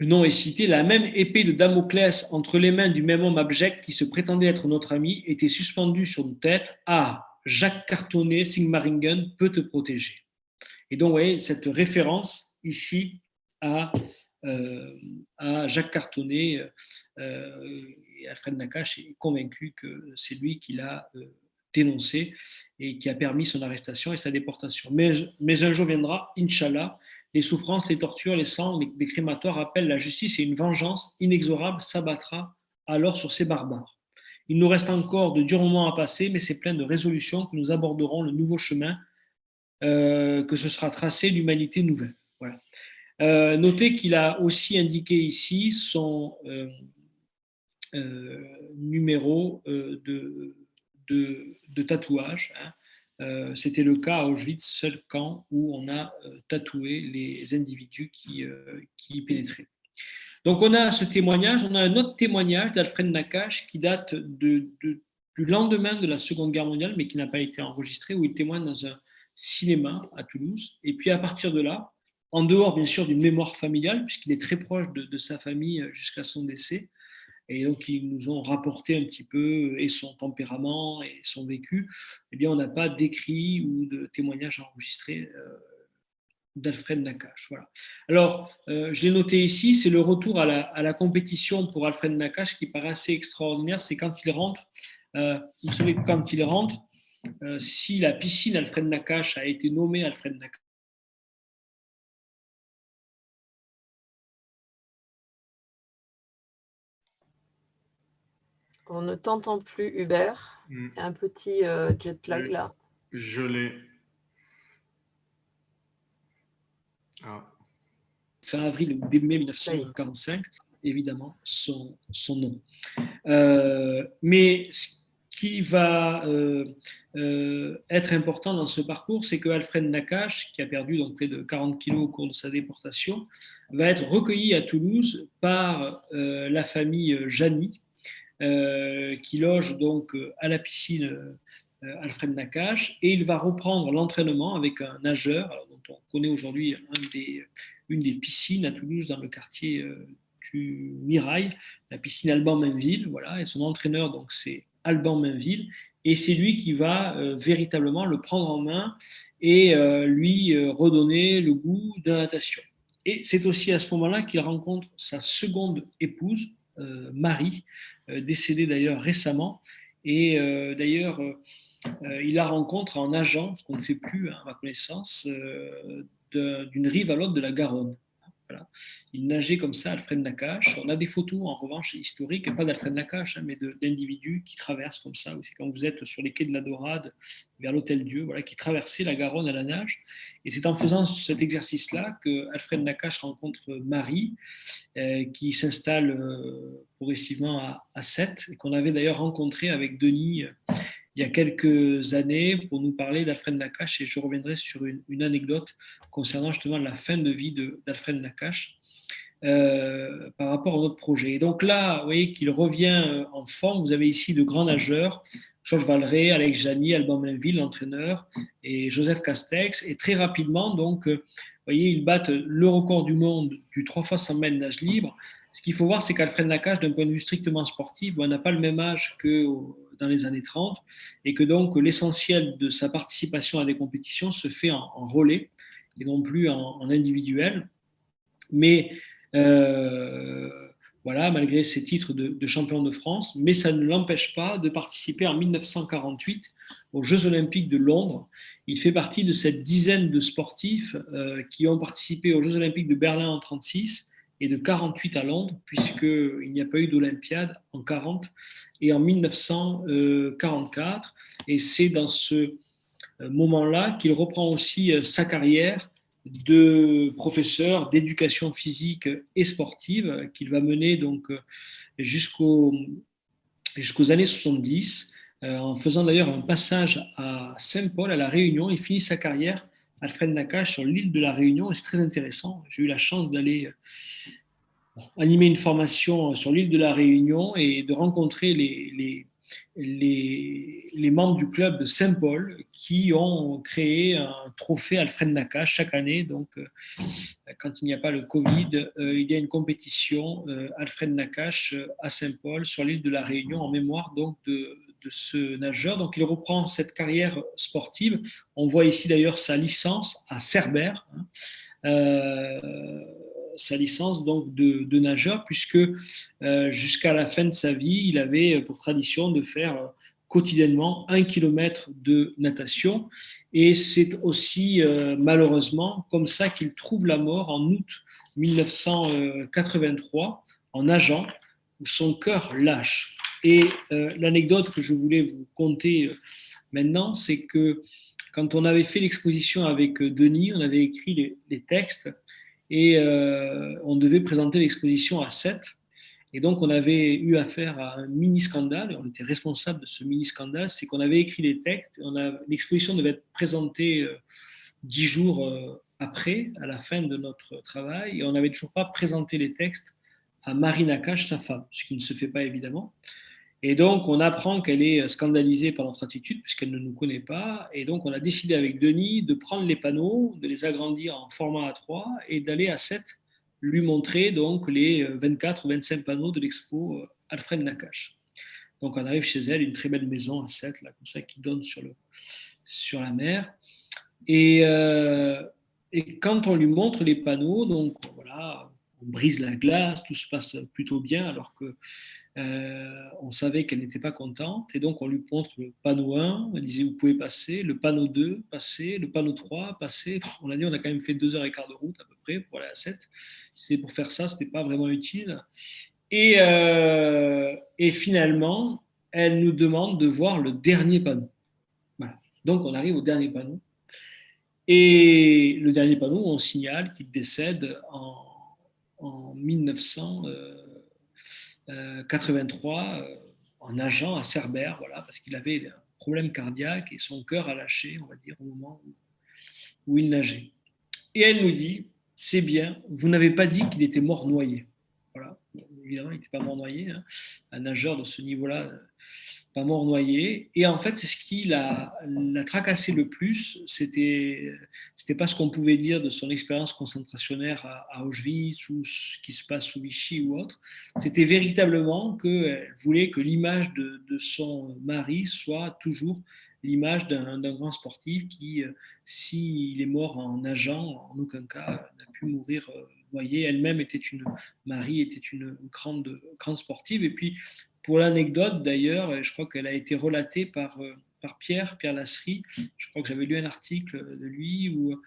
nom est cité, la même épée de Damoclès entre les mains du même homme abject qui se prétendait être notre ami était suspendue sur nos têtes. Ah, Jacques Cartonnet, Sigmaringen peut te protéger. Et donc, vous voyez, cette référence ici à Jacques Cartonnet, et Alfred Nakache est convaincu que c'est lui qui l'a dénoncé et qui a permis son arrestation et sa déportation. Mais un jour viendra, Inch'Allah, les souffrances, les tortures, les sangs, les crématoires appellent la justice et une vengeance inexorable s'abattra alors sur ces barbares. Il nous reste encore de durs moments à passer, mais c'est plein de résolutions que nous aborderons le nouveau chemin que ce sera tracé l'humanité nouvelle. Voilà. Notez qu'il a aussi indiqué ici son numéro de tatouage. Hein. C'était le cas à Auschwitz, seul camp où on a tatoué les individus qui y pénétraient. Donc on a ce témoignage, on a un autre témoignage d'Alfred Nakache qui date du lendemain de la Seconde Guerre mondiale, mais qui n'a pas été enregistré, où il témoigne dans un cinéma à Toulouse. Et puis à partir de là, en dehors bien sûr d'une mémoire familiale, puisqu'il est très proche de sa famille jusqu'à son décès, et donc ils nous ont rapporté un petit peu et son tempérament et son vécu, eh bien on n'a pas d'écrit ou de témoignage enregistré d'Alfred Nakache. Voilà. Alors, j'ai noté ici, c'est le retour à la compétition pour Alfred Nakache qui paraît assez extraordinaire, c'est quand il rentre, vous savez, quand il rentre, si la piscine Alfred Nakache a été nommée Alfred Nakache, on ne t'entend plus, Hubert. Il y a un petit jet lag là. Je l'ai. Ah. Fin avril ou début mai 1945, évidemment, son nom. Mais ce qui va être important dans ce parcours, c'est que Alfred Nakache, qui a perdu donc près de 40 kilos au cours de sa déportation, va être recueilli à Toulouse par la famille Jani, qui loge donc à la piscine Alfred Nakache, et il va reprendre l'entraînement avec un nageur, dont on connaît aujourd'hui une des piscines à Toulouse dans le quartier du Mirail, la piscine Alban Mainville, voilà, et son entraîneur donc c'est Alban Mainville, et c'est lui qui va véritablement le prendre en main et lui redonner le goût de la natation. Et c'est aussi à ce moment-là qu'il rencontre sa seconde épouse, Marie, décédée d'ailleurs récemment, et d'ailleurs il la rencontre en nageant, ce qu'on ne fait plus à ma connaissance, d'une rive à l'autre de la Garonne. Voilà. Il nageait comme ça, Alfred Nakache. On a des photos, en revanche, historiques, pas d'Alfred Nakache, mais d'individus qui traversent comme ça. C'est quand vous êtes sur les quais de la Dorade, vers l'Hôtel-Dieu, voilà, qui traversaient la Garonne à la nage. Et c'est en faisant cet exercice-là que Alfred Nakache rencontre Marie, qui s'installe progressivement à Sète, et qu'on avait d'ailleurs rencontré avec Denis il y a quelques années pour nous parler d'Alfred Nakache, et je reviendrai sur une anecdote concernant justement la fin de vie d'Alfred Nakache par rapport à notre projet. Et donc là, vous voyez qu'il revient en forme. Vous avez ici de grands nageurs, Georges Valeret, Alex Jani, Alban Mainville, l'entraîneur, et Joseph Castex. Et très rapidement, donc, vous voyez, ils battent le record du monde du 3 fois 100 mètres nage libre. Ce qu'il faut voir, c'est qu'Alfred Nakache, d'un point de vue strictement sportif, n'a pas le même âge que dans les années 30, et que donc l'essentiel de sa participation à des compétitions se fait en relais et non plus en individuel. Mais voilà, malgré ses titres de champion de France, mais ça ne l'empêche pas de participer en 1948 aux Jeux Olympiques de Londres. Il fait partie de cette dizaine de sportifs qui ont participé aux Jeux Olympiques de Berlin en 1936 et de 1948 à Londres, puisqu'il n'y a pas eu d'Olympiade en 1940 et en 1944. Et c'est dans ce moment-là qu'il reprend aussi sa carrière de professeur d'éducation physique et sportive qu'il va mener donc jusqu'aux années 70, en faisant d'ailleurs un passage à Saint-Paul, à La Réunion. Il finit sa carrière, Alfred Nakache, sur l'île de La Réunion, et c'est très intéressant. J'ai eu la chance d'aller animer une formation sur l'île de La Réunion et de rencontrer les membres du club de Saint-Paul qui ont créé un trophée Alfred Nakache chaque année. Donc, quand il n'y a pas le Covid, il y a une compétition Alfred Nakache à Saint-Paul sur l'île de La Réunion en mémoire donc de ce nageur. Donc, il reprend cette carrière sportive. On voit ici d'ailleurs sa licence à Cerbère. Sa licence donc de nageur, puisque jusqu'à la fin de sa vie, il avait pour tradition de faire quotidiennement 1 kilomètre de natation. Et c'est aussi malheureusement comme ça qu'il trouve la mort en août 1983 en nageant, où son cœur lâche. Et l'anecdote que je voulais vous conter maintenant, c'est que quand on avait fait l'exposition avec Denis, on avait écrit les textes, et on devait présenter l'exposition à Sète. Et donc, on avait eu affaire à un mini-scandale, et on était responsable de ce mini-scandale, c'est qu'on avait écrit les textes, l'exposition devait être présentée 10 jours après, à la fin de notre travail, et on n'avait toujours pas présenté les textes à Marie Nakache, sa femme, ce qui ne se fait pas évidemment. Et donc, on apprend qu'elle est scandalisée par notre attitude, puisqu'elle ne nous connaît pas. Et donc, on a décidé avec Denis de prendre les panneaux, de les agrandir en format A3 et d'aller à Sète lui montrer donc les 24 ou 25 panneaux de l'expo Alfred Nakache. Donc, on arrive chez elle, une très belle maison à Sète, là, comme ça, qui donne sur la mer. Et quand on lui montre les panneaux, donc voilà, on brise la glace, tout se passe plutôt bien, alors que on savait qu'elle n'était pas contente, et donc on lui montre le panneau 1, on disait vous pouvez passer, le panneau 2, passer, le panneau 3, passer. On a dit on a quand même fait 2h15 de route à peu près pour aller à Sète. C'est pour faire ça, c'était pas vraiment utile. Et finalement, elle nous demande de voir le dernier panneau. Voilà. Donc on arrive au dernier panneau. Et le dernier panneau, on signale qu'il décède en 1983 en nageant à Cerbère, voilà, parce qu'il avait un problème cardiaque et son cœur a lâché, on va dire, au moment où il nageait. Et elle nous dit, c'est bien, vous n'avez pas dit qu'il était mort noyé. Voilà. Évidemment, il n'était pas mort noyé, hein. Un nageur de ce niveau-là, pas mort noyé. Et en fait, c'est ce qui l'a tracassé le plus. C'était pas ce qu'on pouvait dire de son expérience concentrationnaire à Auschwitz ou ce qui se passe sous Vichy ou autre. C'était véritablement qu'elle voulait que l'image de son mari soit toujours l'image d'un grand sportif qui, s'il est mort en nageant, en aucun cas n'a pu mourir noyé. Elle-même Marie était une grande sportive. Et puis, pour l'anecdote, d'ailleurs, je crois qu'elle a été relatée par par Pierre Lasserie. Je crois que j'avais lu un article de lui où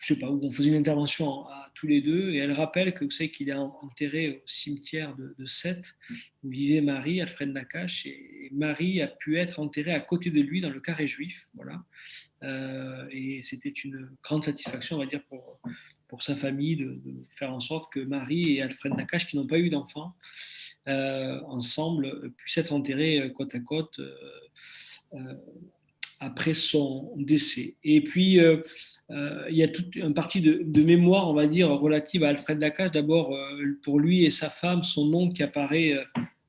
je sais pas, où on faisait une intervention à tous les deux, et elle rappelle que vous savez qu'il est enterré au cimetière de Sète, où vivait Marie, Alfred Nakache, et Marie a pu être enterrée à côté de lui dans le carré juif, voilà. Et c'était une grande satisfaction, on va dire, pour sa famille de faire en sorte que Marie et Alfred Nakache, qui n'ont pas eu d'enfants, ensemble, puissent être enterrés côte à côte après son décès. Et puis, il y a toute une partie de mémoire, on va dire, relative à Alfred Nakache. D'abord, pour lui et sa femme, son nom qui apparaît,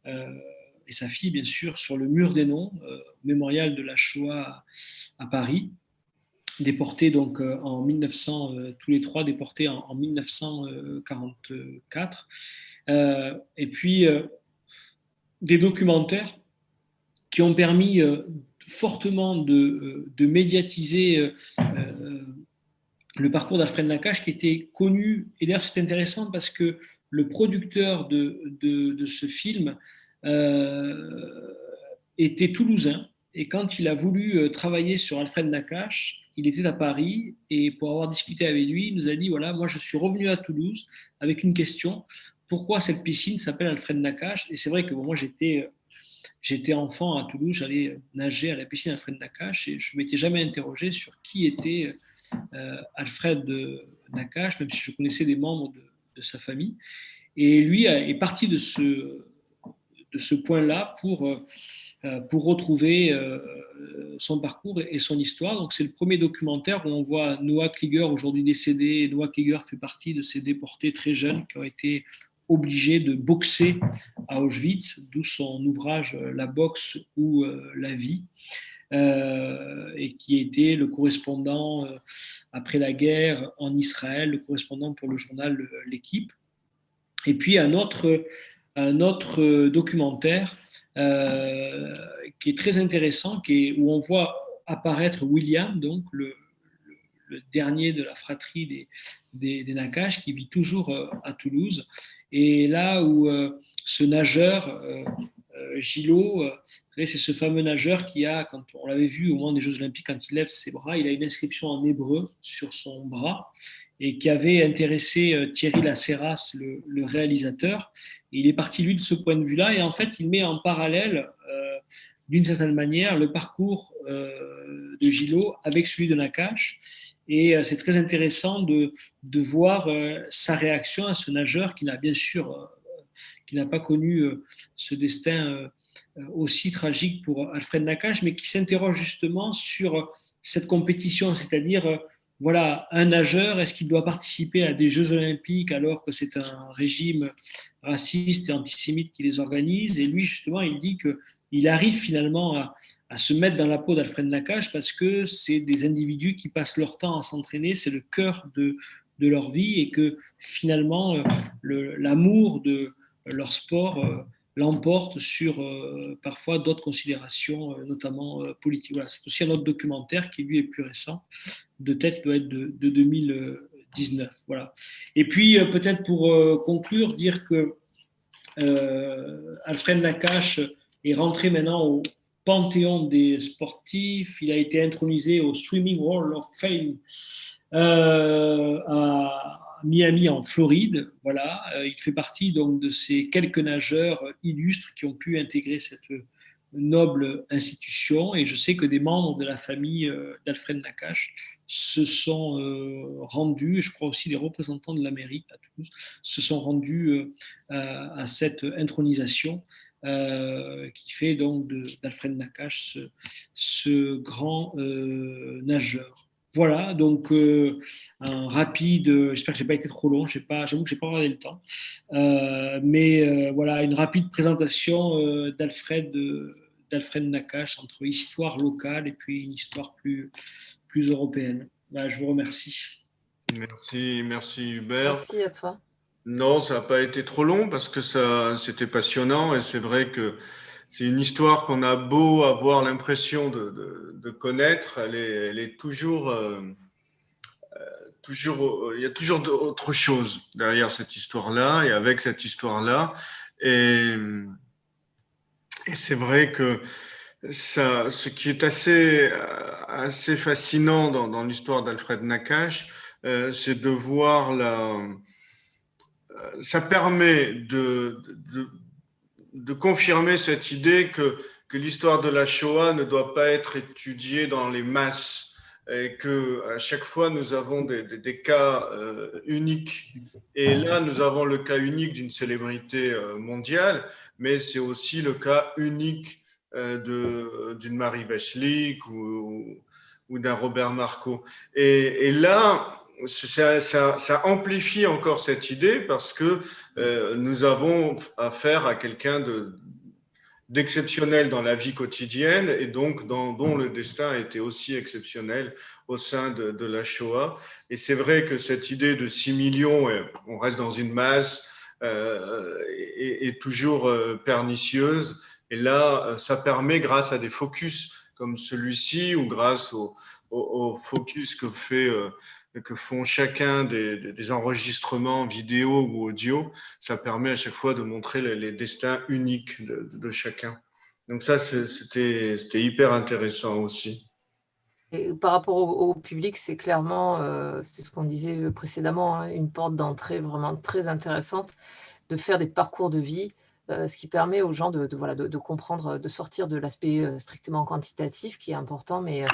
et sa fille, bien sûr, sur le mur des noms, mémorial de la Shoah à Paris, déportés donc en 1900, tous les trois déportés en 1944. Et puis, des documentaires qui ont permis fortement de médiatiser le parcours d'Alfred Nakache, qui était connu. Et d'ailleurs, c'est intéressant parce que le producteur de ce film était toulousain. Et quand il a voulu travailler sur Alfred Nakache, il était à Paris. Et pour avoir discuté avec lui, il nous a dit, voilà, moi je suis revenu à Toulouse avec une question. Pourquoi cette piscine s'appelle Alfred Nakache? Et c'est vrai que bon, moi j'étais enfant à Toulouse, j'allais nager à la piscine Alfred Nakache et je ne m'étais jamais interrogé sur qui était Alfred Nakache, même si je connaissais des membres de sa famille. Et lui est parti de ce point-là pour retrouver son parcours et son histoire. Donc c'est le premier documentaire où on voit Noah Kliger, aujourd'hui décédé. Noah Kliger fait partie de ces déportés très jeunes qui ont été obligé de boxer à Auschwitz, d'où son ouvrage La boxe ou la vie, et qui était le correspondant après la guerre en Israël, le correspondant pour le journal L'Équipe. Et puis un autre documentaire qui est très intéressant, où on voit apparaître William, donc le dernier de la fratrie des Nakache, qui vit toujours à Toulouse. Et là où ce nageur, Gillot, c'est ce fameux nageur qui a, quand on l'avait vu au moment des Jeux Olympiques, quand il lève ses bras, il a une inscription en hébreu sur son bras, et qui avait intéressé Thierry Lasserras, le réalisateur. Et il est parti, lui, de ce point de vue-là, et en fait, il met en parallèle, d'une certaine manière, le parcours de Gillot avec celui de Nakache. Et c'est très intéressant de voir sa réaction à ce nageur qui n'a bien sûr qui n'a pas connu ce destin aussi tragique pour Alfred Nakache, mais qui s'interroge justement sur cette compétition, c'est-à-dire voilà, un nageur, est-ce qu'il doit participer à des Jeux Olympiques alors que c'est un régime raciste et antisémite qui les organise? Et lui, justement, il dit qu'il arrive finalement à se mettre dans la peau d'Alfred Nakache parce que c'est des individus qui passent leur temps à s'entraîner, c'est le cœur de leur vie, et que finalement, l'amour de leur sport l'emporte sur parfois d'autres considérations, notamment politiques. Voilà, c'est aussi un autre documentaire qui, lui, est plus récent. De tête, il doit être de 2019. Voilà. Et puis, peut-être pour conclure, dire que Alfred Nakache est rentré maintenant au panthéon des sportifs. Il a été intronisé au Swimming Hall of Fame à Miami, en Floride. Voilà. Il fait partie donc de ces quelques nageurs illustres qui ont pu intégrer cette noble institution. Et je sais que des membres de la famille d'Alfred Nakache se sont rendus, je crois aussi des représentants de la mairie à Toulouse, se sont rendus à cette intronisation qui fait donc d'Alfred Nakache ce grand nageur. Voilà, donc un rapide, j'espère que je n'ai pas été trop long, j'avoue que je n'ai pas regardé le temps, mais voilà, une rapide présentation d'Alfred Nakache entre histoire locale et puis une histoire plus européenne. Voilà, je vous remercie. Merci Hubert. Merci à toi. Non, ça n'a pas été trop long parce que c'était passionnant, et c'est vrai que c'est une histoire qu'on a beau avoir l'impression de connaître, elle est toujours, il y a toujours autre chose derrière cette histoire-là et avec cette histoire-là. Et c'est vrai que ce qui est assez fascinant dans l'histoire d'Alfred Nakache, c'est de voir ça permet de confirmer cette idée que l'histoire de la Shoah ne doit pas être étudiée dans les masses et qu'à chaque fois nous avons des cas uniques. Et là, nous avons le cas unique d'une célébrité mondiale, mais c'est aussi le cas unique d'une Marie Vachelik ou d'un Robert Marco. Et là, ça amplifie encore cette idée parce que nous avons affaire à quelqu'un d'exceptionnel dans la vie quotidienne et donc dont le destin a été aussi exceptionnel au sein de la Shoah. Et c'est vrai que cette idée de 6 millions, on reste dans une masse, est toujours pernicieuse. Et là, ça permet, grâce à des focus comme celui-ci ou grâce au focus que font chacun des enregistrements vidéo ou audio, ça permet à chaque fois de montrer les destins uniques de chacun. Donc ça, c'était hyper intéressant aussi. Et par rapport au public, c'est clairement, c'est ce qu'on disait précédemment, hein, une porte d'entrée vraiment très intéressante de faire des parcours de vie, ce qui permet aux gens de comprendre, de sortir de l'aspect strictement quantitatif qui est important, mais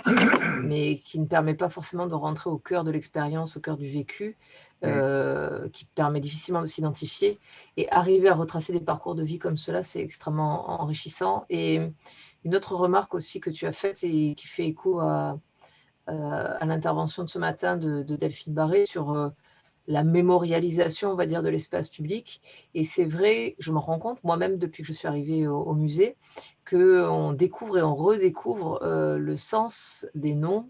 qui ne permet pas forcément de rentrer au cœur de l'expérience, au cœur du vécu, qui permet difficilement de s'identifier. Et arriver à retracer des parcours de vie comme cela, c'est extrêmement enrichissant. Et une autre remarque aussi que tu as faite et qui fait écho à l'intervention de ce matin de Delphine Barré sur la mémorialisation, on va dire, de l'espace public. Et c'est vrai, je me rends compte, moi-même, depuis que je suis arrivée au musée, qu'on découvre et on redécouvre le sens des noms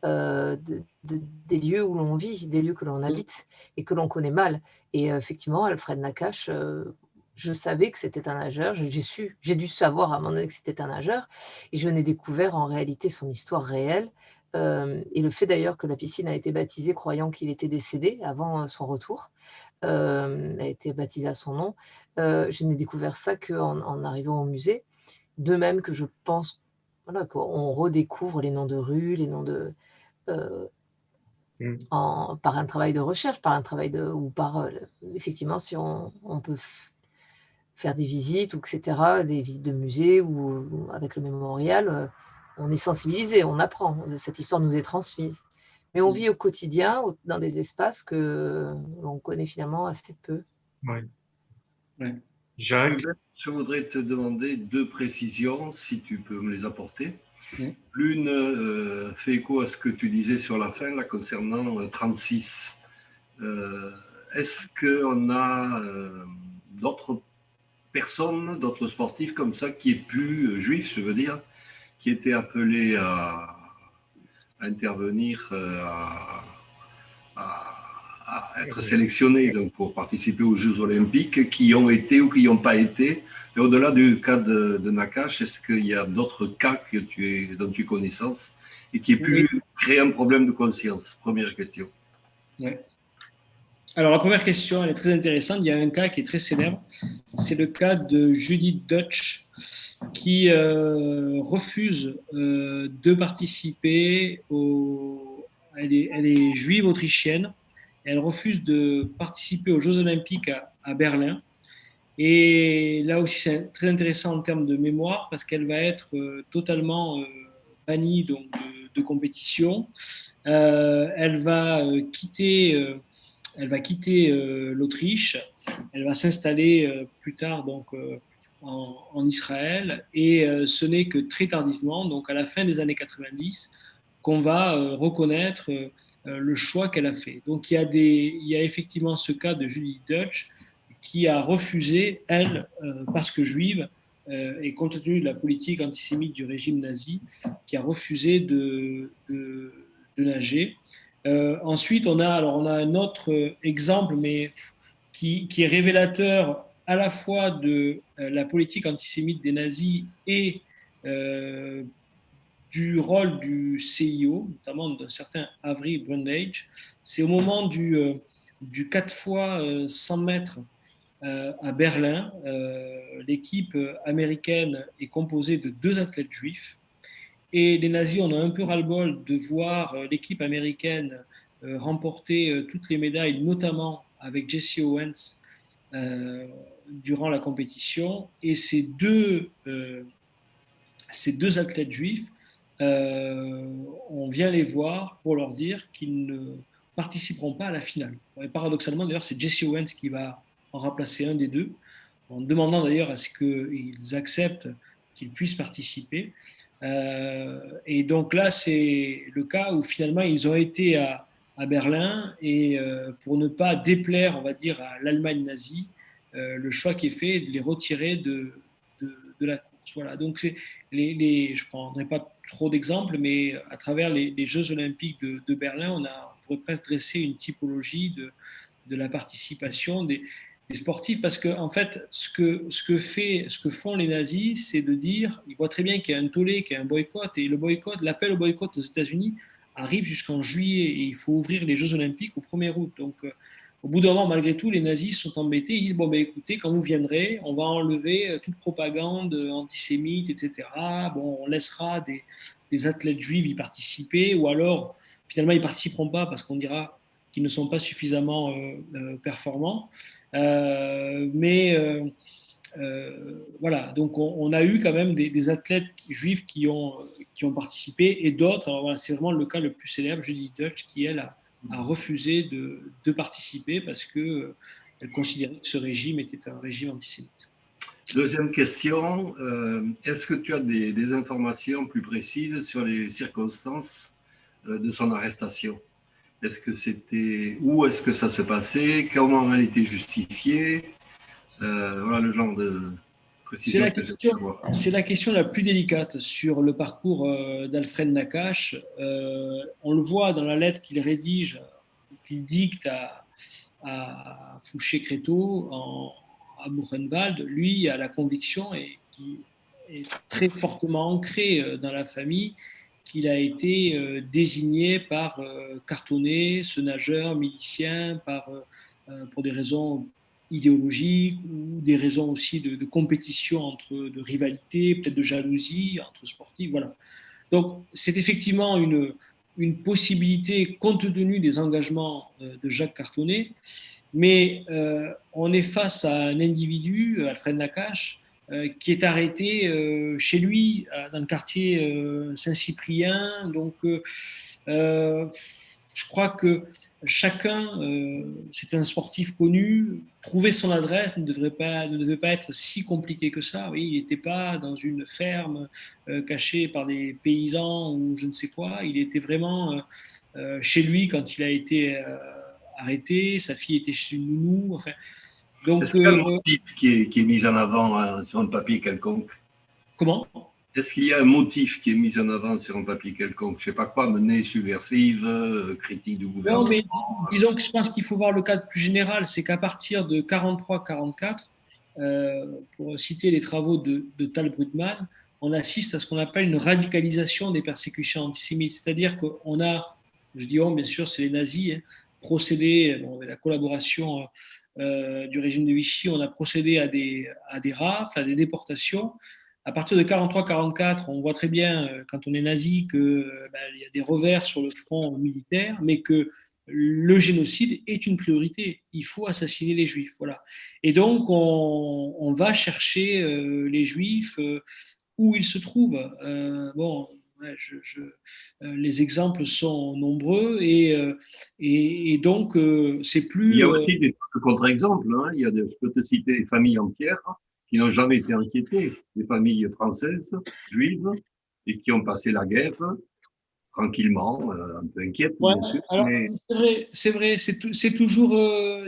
des lieux où l'on vit, des lieux que l'on habite et que l'on connaît mal. Et effectivement, Alfred Nakache, je savais que c'était un nageur, j'ai dû savoir à un moment donné que c'était un nageur, et je n'ai découvert en réalité son histoire réelle. Et le fait d'ailleurs que la piscine a été baptisée croyant qu'il était décédé avant son retour, a été baptisée à son nom, je n'ai découvert ça qu'en arrivant au musée. De même que je pense qu'on redécouvre les noms de rues, les noms de... par un travail de recherche, par un travail ou par... effectivement, si on peut faire des visites, ou etc., des visites de musées ou avec le mémorial, on est sensibilisé, on apprend, cette histoire nous est transmise. Mais on vit au quotidien dans des espaces que l'on connaît finalement assez peu. Oui. Jacques, je voudrais te demander 2 précisions, si tu peux me les apporter. L'une fait écho à ce que tu disais sur la fin, là, concernant 36. Est-ce qu'on a d'autres personnes, d'autres sportifs comme ça, qui est plus juifs, je veux dire, qui étaient appelés à intervenir, à être sélectionnés donc, pour participer aux Jeux Olympiques, qui ont été ou qui n'ont pas été. Et au-delà du cas de Nakache, est-ce qu'il y a d'autres cas dont tu as connaissance et qui aient pu créer un problème de conscience? Première question. Oui. Alors, la première question, elle est très intéressante. Il y a un cas qui est très célèbre. C'est le cas de Judith Deutsch, qui refuse de participer Elle est juive autrichienne. Et elle refuse de participer aux Jeux Olympiques à Berlin. Et là aussi, c'est très intéressant en termes de mémoire parce qu'elle va être totalement bannie donc, de compétition. Elle va quitter l'Autriche. Elle va s'installer plus tard donc, en Israël. Et ce n'est que très tardivement, donc à la fin des années 90, qu'on va reconnaître le choix qu'elle a fait. Donc il y a effectivement ce cas de Judith Deutsch qui a refusé, elle, parce que juive, et compte tenu de la politique antisémite du régime nazi, qui a refusé de nager. Ensuite, on a un autre exemple, mais qui est révélateur à la fois de la politique antisémite des nazis et du rôle du CIO, notamment d'un certain Avery Brundage. C'est au moment du 4 fois 100 mètres à Berlin. L'équipe américaine est composée de 2 athlètes juifs. Et les nazis, on a un peu ras-le-bol de voir l'équipe américaine remporter toutes les médailles, notamment avec Jesse Owens durant la compétition. Et ces deux athlètes juifs, on vient les voir pour leur dire qu'ils ne participeront pas à la finale. Et paradoxalement, d'ailleurs, c'est Jesse Owens qui va en remplacer un des deux, en demandant d'ailleurs à ce qu'ils acceptent qu'ils puissent participer. Et donc là, c'est le cas où finalement, ils ont été à Berlin et pour ne pas déplaire, on va dire, à l'Allemagne nazie, le choix qui est fait est de les retirer de la course. Voilà, donc je ne prendrai pas trop d'exemples, mais à travers les Jeux olympiques de Berlin, on pourrait presque dresser une typologie de la participation des sportifs, parce que en fait, ce que font les nazis, c'est de dire, ils voient très bien qu'il y a un tollé, qu'il y a un boycott, et l'appel au boycott aux États-Unis arrive jusqu'en juillet, et il faut ouvrir les Jeux olympiques au 1er août. Donc, au bout d'un moment, malgré tout, les nazis sont embêtés. Ils disent, bon, ben, écoutez, quand vous viendrez, on va enlever toute propagande antisémite, etc. Bon, on laissera des athlètes juifs y participer, ou alors, finalement, ils ne participeront pas parce qu'on dira qu'ils ne sont pas suffisamment performants. Voilà, donc on a eu quand même des athlètes juifs qui ont participé, et d'autres, alors voilà, c'est vraiment le cas le plus célèbre, Judith Deutsch, qui elle a refusé de participer parce qu'elle considérait que ce régime était un régime antisémite. Deuxième question, est-ce que tu as des informations plus précises sur les circonstances de son arrestation? Est-ce que c'était, où est-ce que ça se passait, comment elle était justifiée? Voilà le genre de précision. C'est la question la plus délicate sur le parcours d'Alfred Nakache. On le voit dans la lettre qu'il rédige, qu'il dicte à Fouché-Créteau à Buchenwald. Lui a la conviction, et qui est très fortement ancrée dans la famille, qu'il a été désigné par Cartonnet, ce nageur milicien, pour des raisons idéologiques ou des raisons aussi de compétition, de rivalité, peut-être de jalousie entre sportifs. Voilà. Donc, c'est effectivement une possibilité compte tenu des engagements de Jacques Cartonnet, mais on est face à un individu, Alfred Nakache, qui est arrêté chez lui, dans le quartier Saint-Cyprien. Donc, je crois que chacun, c'est un sportif connu, trouver son adresse ne devait pas être si compliqué que ça. Oui, il n'était pas dans une ferme cachée par des paysans ou je ne sais quoi. Il était vraiment chez lui quand il a été arrêté. Sa fille était chez une nounou. Enfin, donc, est-ce qu'il y a un motif qui est mis en avant sur un papier quelconque? Comment? Est-ce qu'il y a un motif qui est mis en avant sur un papier quelconque? Je ne sais pas quoi, menée subversive, critique du gouvernement? Non, mais disons que je pense qu'il faut voir le cadre plus général. C'est qu'à partir de 43-44, pour citer les travaux de Tal Brugman, on assiste à ce qu'on appelle une radicalisation des persécutions antisémites. C'est-à-dire qu'on a, je dis on, bien sûr, c'est les nazis, procédé, avec la collaboration du régime de Vichy, on a procédé à des rafles, à des déportations. À partir de 43-44, on voit très bien, quand on est nazi, qu'il y a des revers sur le front militaire, mais que le génocide est une priorité. Il faut assassiner les Juifs. Voilà. Et donc, on va chercher les Juifs où ils se trouvent. Les exemples sont nombreux, et donc, c'est plus... Il y a aussi des contre-exemples. Je peux te citer des familles entières qui n'ont jamais été inquiétées, des familles françaises, juives, et qui ont passé la guerre tranquillement, un peu inquiètes, bien sûr. Alors, c'est vrai, c'est toujours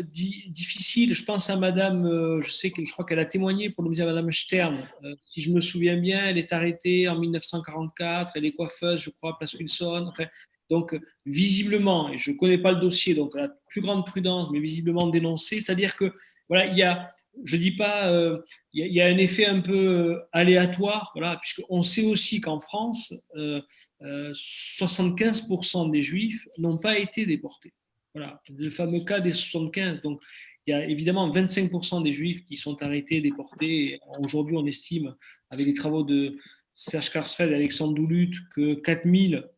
difficile. Je pense à madame, je crois qu'elle a témoigné pour le musée, madame Stern. Si je me souviens bien, elle est arrêtée en 1944, elle est coiffeuse, je crois, à Place Wilson. Enfin, donc, visiblement, et je ne connais pas le dossier, donc la plus grande prudence, mais visiblement dénoncée, c'est-à-dire que, voilà, il y a, je ne dis pas, il y a un effet un peu aléatoire, voilà, puisqu'on sait aussi qu'en France, 75% des Juifs n'ont pas été déportés. Voilà, le fameux cas des 75. Donc, il y a évidemment 25% des Juifs qui sont arrêtés, déportés. Aujourd'hui, on estime, avec les travaux de Serge Klarsfeld et Alexandre Doulut, que 4000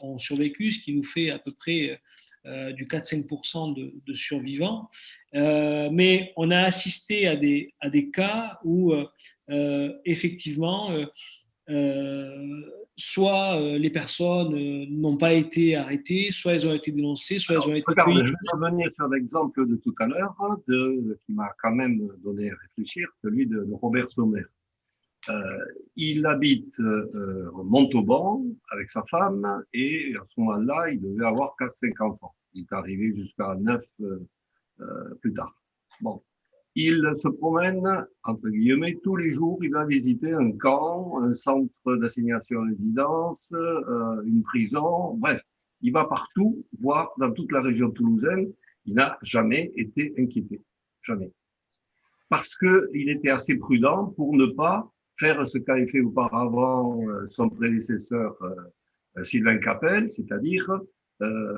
ont survécu, ce qui nous fait à peu près du 4-5% de survivants. Mais on a assisté à des cas où, effectivement, soit les personnes n'ont pas été arrêtées, soit elles ont été dénoncées, soit elles ont été cueillies. Je vais revenir sur l'exemple de tout à l'heure, qui m'a quand même donné à réfléchir, celui de Robert Sommer. Il habite Montauban avec sa femme et à ce moment-là, il devait avoir 4-5 enfants. Il est arrivé jusqu'à 9 plus tard. Bon. Il se promène, entre guillemets, tous les jours. Il va visiter un camp, un centre d'assignation à résidence, une prison. Bref, il va partout, voir dans toute la région toulousaine. Il n'a jamais été inquiété. Jamais. Parce qu'il était assez prudent pour ne pas faire ce qu'avait fait auparavant son prédécesseur Sylvain Capel, c'est-à-dire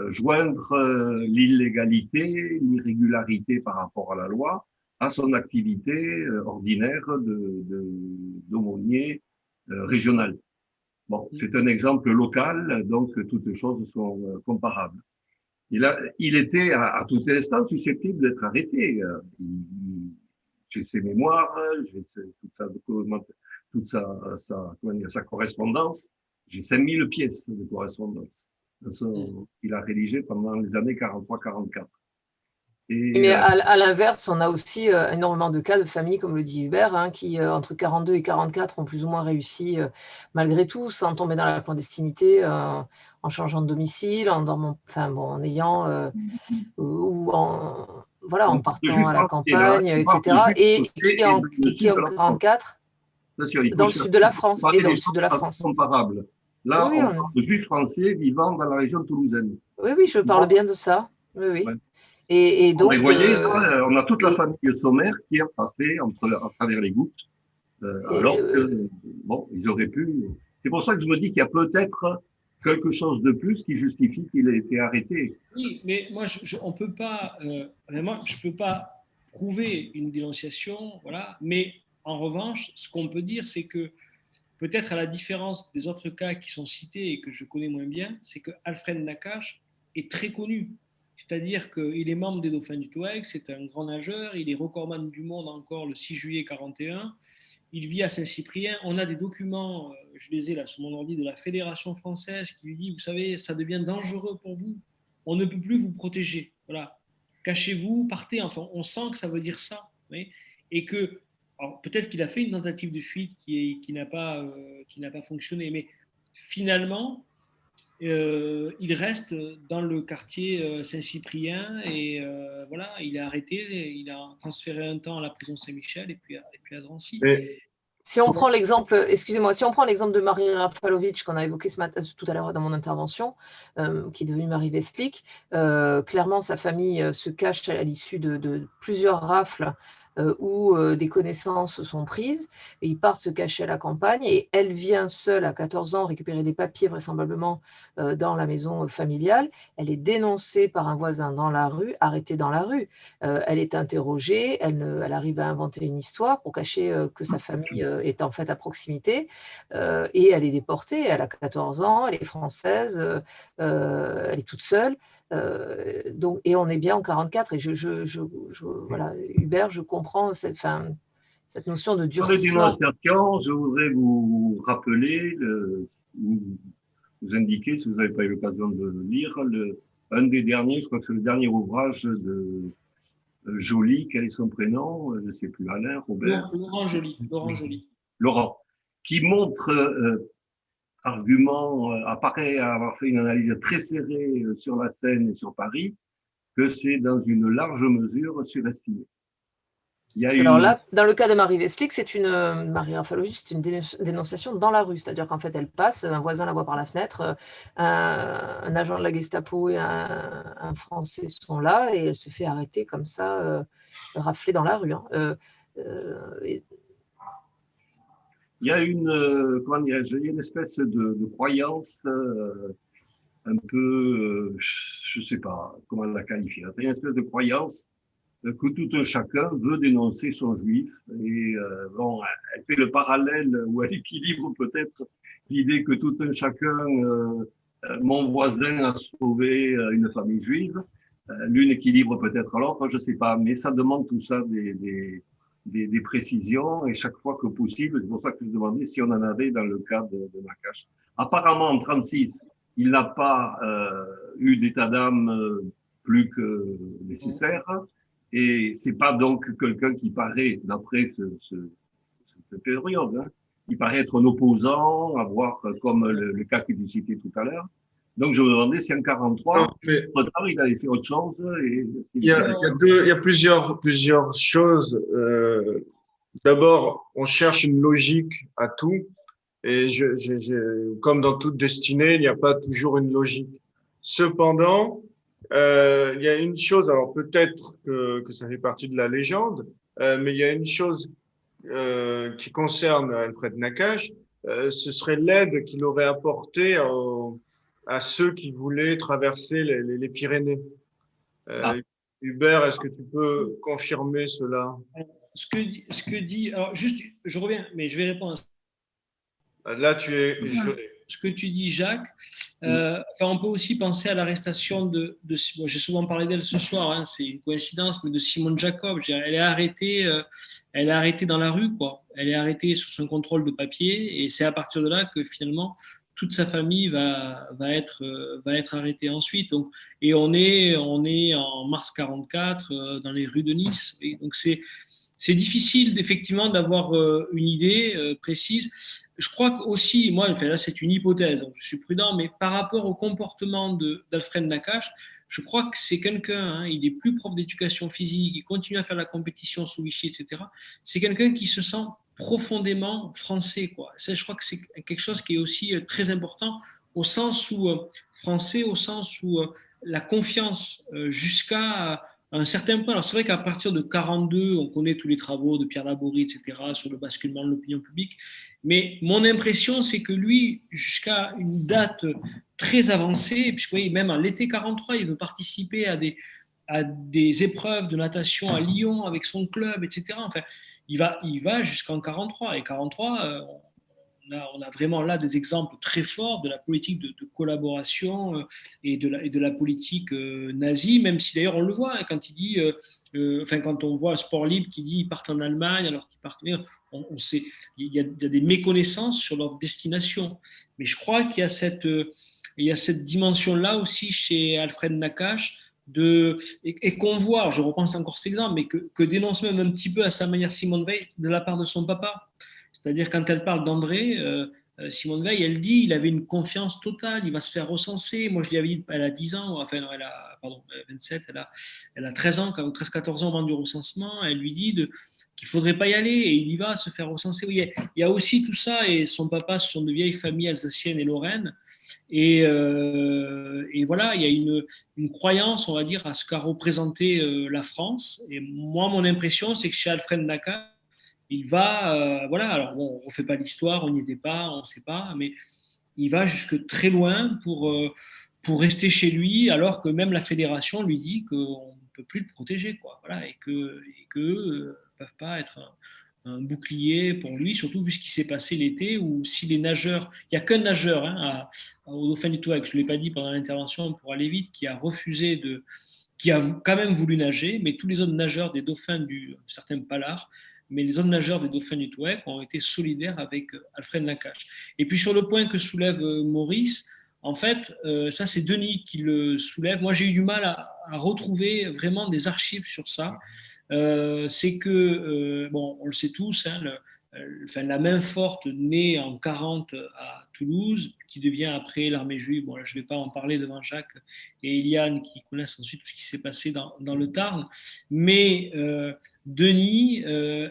joindre l'illégalité, l'irrégularité par rapport à la loi à son activité ordinaire d'aumônier régional. Bon, c'est un exemple local, donc toutes choses sont comparables. Il était à tout instant susceptible d'être arrêté. J'ai ses mémoires, j'ai toute sa correspondance. J'ai 5000 pièces de correspondance. Il a rédigé pendant les années 43-44. Mais à l'inverse, on a aussi énormément de cas de familles, comme le dit Hubert, qui entre 42 et 44 ont plus ou moins réussi malgré tout, sans tomber dans la clandestinité, en changeant de domicile, en dormant, en ayant ou en partant à la campagne, etc. Et qui en 44 dans le sud de la France et dans le sud de la France. Comparable. Là, on parle de Juifs français vivant dans la région toulousaine. Oui, je parle bien de ça. Oui. Ouais. Et donc, vous voyez, on a toute la famille Sommer qui est passée à travers les gouttes, alors que, bon, ils auraient pu. C'est pour ça que je me dis qu'il y a peut-être quelque chose de plus qui justifie qu'il ait été arrêté. Oui, mais moi, on peut pas, vraiment, je peux pas prouver une dénonciation, voilà. Mais en revanche, ce qu'on peut dire, c'est que peut-être à la différence des autres cas qui sont cités et que je connais moins bien, c'est que Alfred Nakache est très connu. C'est-à-dire qu'il est membre des Dauphins du TOEIC, c'est un grand nageur, il est recordman du monde encore le 6 juillet 41, il vit à Saint-Cyprien. On a des documents, je les ai là sur mon ordi, de la Fédération française qui lui dit, vous savez, ça devient dangereux pour vous, on ne peut plus vous protéger, voilà, cachez-vous, partez, enfin, on sent que ça veut dire ça, oui. Et que, alors peut-être qu'il a fait une tentative de fuite qui n'a pas fonctionné, mais finalement, il reste dans le quartier Saint-Cyprien et voilà, il est arrêté, il a transféré un temps à la prison Saint-Michel et puis à Drancy. Si on prend l'exemple, excusez-moi, si on prend l'exemple de Marie Rafalovic qu'on a évoqué tout à l'heure dans mon intervention, qui est devenue Marie Westlich, clairement sa famille se cache à l'issue de plusieurs rafles où des connaissances sont prises, et ils partent se cacher à la campagne, et elle vient seule à 14 ans récupérer des papiers vraisemblablement dans la maison familiale. Elle est dénoncée par un voisin dans la rue, arrêtée dans la rue. Elle est interrogée, elle arrive à inventer une histoire pour cacher que sa famille est en fait à proximité, et elle est déportée. Elle a 14 ans, elle est française, elle est toute seule. Donc, et on est bien en 44, et voilà, Hubert, je comprends cette notion de durcissement. Je voudrais vous rappeler, vous indiquer, si vous n'avez pas eu l'occasion de le lire, un des derniers, je crois que c'est le dernier ouvrage de Joly, quel est son prénom, je ne sais plus, Alain, Robert. Laurent Joly. Laurent, qui montre apparaît avoir fait une analyse très serrée sur la Seine et sur Paris, que c'est dans une large mesure surestimé. Alors là, dans le cas de Marie Westlich, Marie Rafalovic, c'est une dénonciation dans la rue, c'est-à-dire qu'en fait, elle passe, un voisin la voit par la fenêtre, un agent de la Gestapo et un Français sont là, et elle se fait arrêter comme ça, raflée dans la rue. Il y a une espèce de croyance un peu, je ne sais pas comment la qualifier, il y a une espèce de croyance que tout un chacun veut dénoncer son juif. Et bon, elle fait le parallèle ou elle équilibre peut-être l'idée que tout un chacun, mon voisin a sauvé une famille juive. L'une équilibre peut-être l'autre, je ne sais pas, mais ça demande tout ça des précisions et chaque fois que possible. C'est pour ça que je demandais si on en avait dans le cas de Nakache. Apparemment, en 1936, il n'a pas eu d'état d'âme plus que nécessaire. Et c'est pas donc quelqu'un qui paraît, d'après cette période, hein, il paraît être un opposant, avoir comme le cas que tu citais tout à l'heure. Donc je me demandais si en 1943, il avait fait autre chose. Il y a plusieurs choses. D'abord, on cherche une logique à tout. Et comme dans toute destinée, il n'y a pas toujours une logique. Cependant, il y a une chose, alors peut-être que ça fait partie de la légende, mais il y a une chose qui concerne Alfred Nakache, ce serait l'aide qu'il aurait apportée à ceux qui voulaient traverser les Pyrénées. Hubert, est-ce que tu peux confirmer cela? Ce que dit, alors juste, je reviens, mais je vais répondre à ça. Là, tu es gelé. Ce que tu dis, Jacques, enfin, on peut aussi penser à l'arrestation de bon, j'ai souvent parlé d'elle ce soir, hein, c'est une coïncidence, mais de Simone Jacob. Elle est arrêtée dans la rue, quoi. Elle est arrêtée sous son contrôle de papier, et c'est à partir de là que finalement toute sa famille va être arrêtée ensuite. Donc, et on est en mars 44 dans les rues de Nice. Et donc c'est difficile effectivement d'avoir une idée précise. Je crois aussi, moi, enfin, là c'est une hypothèse, donc je suis prudent, mais par rapport au comportement d'Alfred Nakache, je crois que c'est quelqu'un, hein, il est plus prof d'éducation physique, il continue à faire la compétition sous Vichy, etc. C'est quelqu'un qui se sent profondément français, quoi. Ça, je crois que c'est quelque chose qui est aussi très important au sens où français, au sens où la confiance jusqu'à un certain point. Alors c'est vrai qu'à partir de 42, on connaît tous les travaux de Pierre Laborie, etc., sur le basculement de l'opinion publique. Mais mon impression, c'est que lui, jusqu'à une date très avancée, puisque oui, même en l'été 43, il veut participer à des épreuves de natation à Lyon avec son club, etc. Enfin, il va jusqu'en 43. Et 43, on a vraiment là des exemples très forts de la politique de collaboration et de la politique nazie, même si d'ailleurs on le voit hein, quand il dit, enfin quand on voit Sport Libre qui dit ils partent en Allemagne alors qu'ils partent, on sait, il y a des méconnaissances sur leur destination. Mais je crois qu'il y a cette dimension-là aussi chez Alfred Nakache et qu'on voit, je repense encore cet exemple, mais que dénonce même un petit peu à sa manière Simone Veil de la part de son papa. C'est-à-dire quand elle parle d'André, Simone Veil, elle dit il avait une confiance totale, il va se faire recenser. Moi, je lui avais dit, elle a 10 ans, enfin, non, elle a 27, elle a 13 ans, 13-14 ans au moment du recensement. Elle lui dit qu'il ne faudrait pas y aller et il y va se faire recenser. Oui, il y a aussi tout ça et son papa, ce sont de vieilles familles alsaciennes et lorraines. Et voilà, il y a une croyance, on va dire, à ce qu'a représenté la France. Et moi, mon impression, c'est que chez Alfred Nakache, il va, voilà, alors bon, on ne refait pas l'histoire, on n'y était pas, on ne sait pas, mais il va jusque très loin pour rester chez lui, alors que même la fédération lui dit qu'on ne peut plus le protéger, quoi, voilà, et qu'eux ne peuvent pas être un bouclier pour lui, surtout vu ce qui s'est passé l'été, où si les nageurs, il n'y a qu'un nageur hein, au Dauphin du Touareg, je ne l'ai pas dit pendant l'intervention pour aller vite, qui a refusé qui a quand même voulu nager, mais tous les autres nageurs des dauphins du certain Pallard, mais les autres nageurs des dauphins du Touareg ont été solidaires avec Alfred Nakache. Et puis sur le point que soulève Maurice, en fait, ça c'est Denis qui le soulève. Moi j'ai eu du mal à retrouver vraiment des archives sur ça. C'est que, bon, on le sait tous, hein, la main forte née en 40 à Toulouse, qui devient après l'armée juive. Bon, là, je ne vais pas en parler devant Jacques et Eliane qui connaissent ensuite tout ce qui s'est passé dans le Tarn. Mais Denis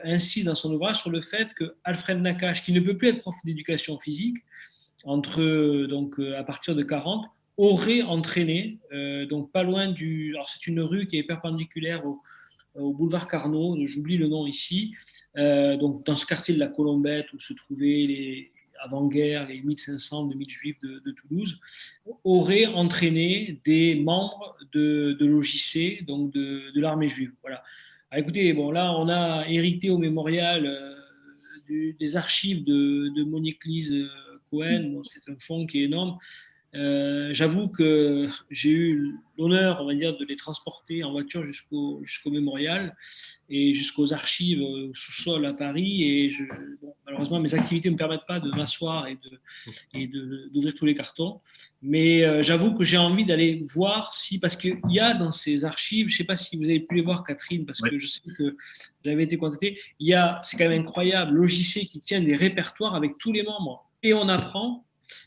insiste dans son ouvrage sur le fait que Alfred Nakache, qui ne peut plus être prof d'éducation physique, à partir de 40, aurait entraîné, donc pas loin alors c'est une rue qui est perpendiculaire au boulevard Carnot, j'oublie le nom ici, donc dans ce quartier de la Colombette où se trouvaient avant-guerre, les 1500, 2000 juifs de Toulouse, auraient entraîné des membres de l'OJC, donc de l'armée juive. Voilà. Alors, écoutez, bon, là, on a hérité au mémorial des archives de Monique Lise Cohen. Bon, c'est un fonds qui est énorme. J'avoue que j'ai eu l'honneur, on va dire, de les transporter en voiture jusqu'au mémorial et jusqu'aux archives au sous-sol à Paris. Et bon, malheureusement, mes activités ne me permettent pas de m'asseoir et d'ouvrir tous les cartons. Mais j'avoue que j'ai envie d'aller voir si, parce qu'il y a dans ces archives, je ne sais pas si vous avez pu les voir, Catherine, parce que je sais que j'avais été contacté, c'est quand même incroyable, l'OJC qui tient des répertoires avec tous les membres. Et on apprend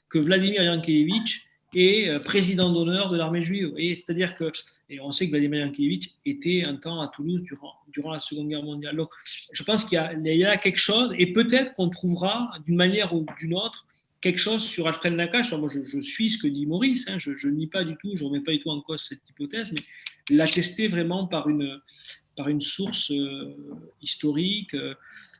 que Vladimir Yankelevitch est président d'honneur de l'armée juive. C'est-à-dire que, et on sait que Vladimir Yankelevitch était un temps à Toulouse durant la Seconde Guerre mondiale. Donc, je pense qu'il y a quelque chose, et peut-être qu'on trouvera d'une manière ou d'une autre quelque chose sur Alfred Nakache. Moi, je suis ce que dit Maurice, hein, je nie pas du tout, je ne remets pas du tout en cause cette hypothèse, mais l'attester vraiment par une source historique.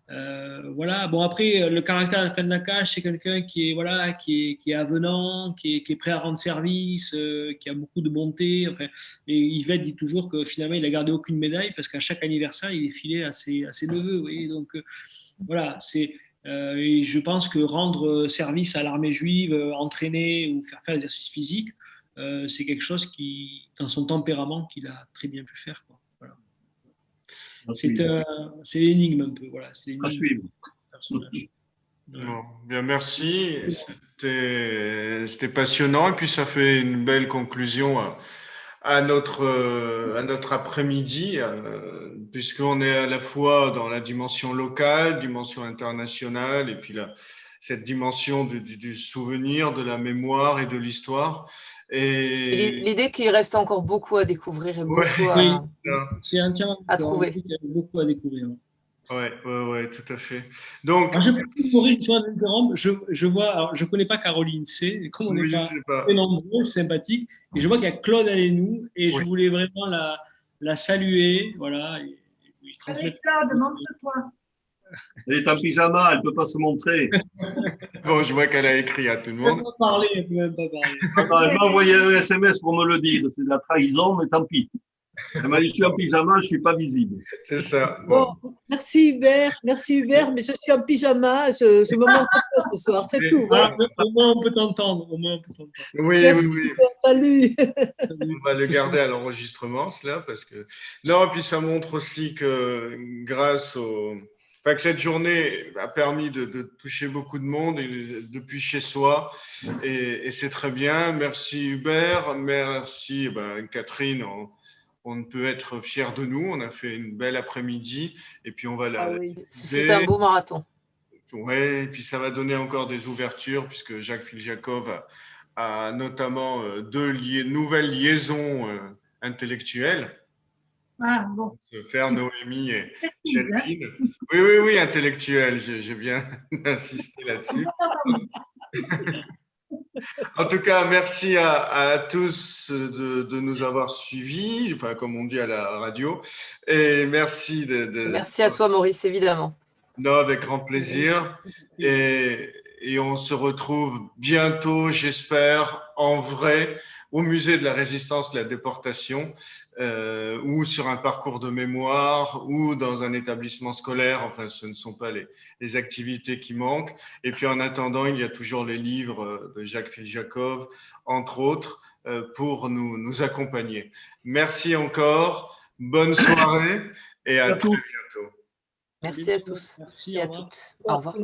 Voilà. Bon, après, le caractère d'Alfred Nakache, c'est quelqu'un qui est avenant, qui est prêt à rendre service, qui a beaucoup de bonté. Enfin, et Yvette dit toujours que finalement, il n'a gardé aucune médaille parce qu'à chaque anniversaire, il est filé à ses neveux. Vous voyez. Donc, voilà, et je pense que rendre service à l'armée juive, entraîner ou faire l'exercice physique, c'est quelque chose qui, dans son tempérament, qu'il a très bien pu faire, quoi. Voilà. C'est l'énigme un peu, voilà. C'est l'énigme du personnage. Bon, bien, merci. C'était passionnant et puis ça fait une belle conclusion à notre après-midi, puisqu'on est à la fois dans la dimension locale, dimension internationale, et puis cette dimension du souvenir, de la mémoire et de l'histoire. Et l'idée qu'il reste encore beaucoup à découvrir et beaucoup à trouver. Il y a beaucoup à découvrir. Ouais, tout à fait. Donc, je vois, alors je connais pas Caroline C, comme on n'est pas très nombreux, sympathique, et je vois qu'il y a Claude Allénou, et je voulais vraiment la saluer, voilà, et lui transmettre. Claude, montre-toi. Elle est en pyjama, elle ne peut pas se montrer. Bon, je vois qu'elle a écrit à tout le monde. Elle peut même pas parler. Elle m'a envoyé un SMS pour me le dire, c'est de la trahison, mais tant pis. Elle m'a dit, je suis en pyjama, je ne suis pas visible. C'est ça. Bon, merci Hubert, mais je suis en pyjama, je me montre pas ce soir, c'est tout. Au moins, on peut t'entendre. Oui. Hubert, salut. On va le garder à l'enregistrement, cela, parce que… Non, puis ça montre aussi que grâce que cette journée a permis de toucher beaucoup de monde et depuis chez soi, et c'est très bien. Merci Hubert, merci Catherine. On ne peut être fiers de nous. On a fait une belle après-midi et puis on va C'était un beau marathon. Ouais, et puis ça va donner encore des ouvertures puisque Jacques Filjakov a notamment deux nouvelles liaisons intellectuelles. Ah, bon. Se faire Noémie et Delphine. Oui, intellectuelle. J'ai bien insisté là-dessus. En tout cas, merci à tous de nous avoir suivis, comme on dit à la radio. Et merci Merci à toi, Maurice, évidemment. Non, avec grand plaisir. Et on se retrouve bientôt, j'espère, en vrai, au musée de la résistance de la déportation, ou sur un parcours de mémoire, ou dans un établissement scolaire. Enfin, ce ne sont pas les activités qui manquent. Et puis, en attendant, il y a toujours les livres de Jacques Filjakov, entre autres, pour nous accompagner. Merci encore. Bonne soirée et à très bientôt. Merci à tous et à toutes. Au revoir.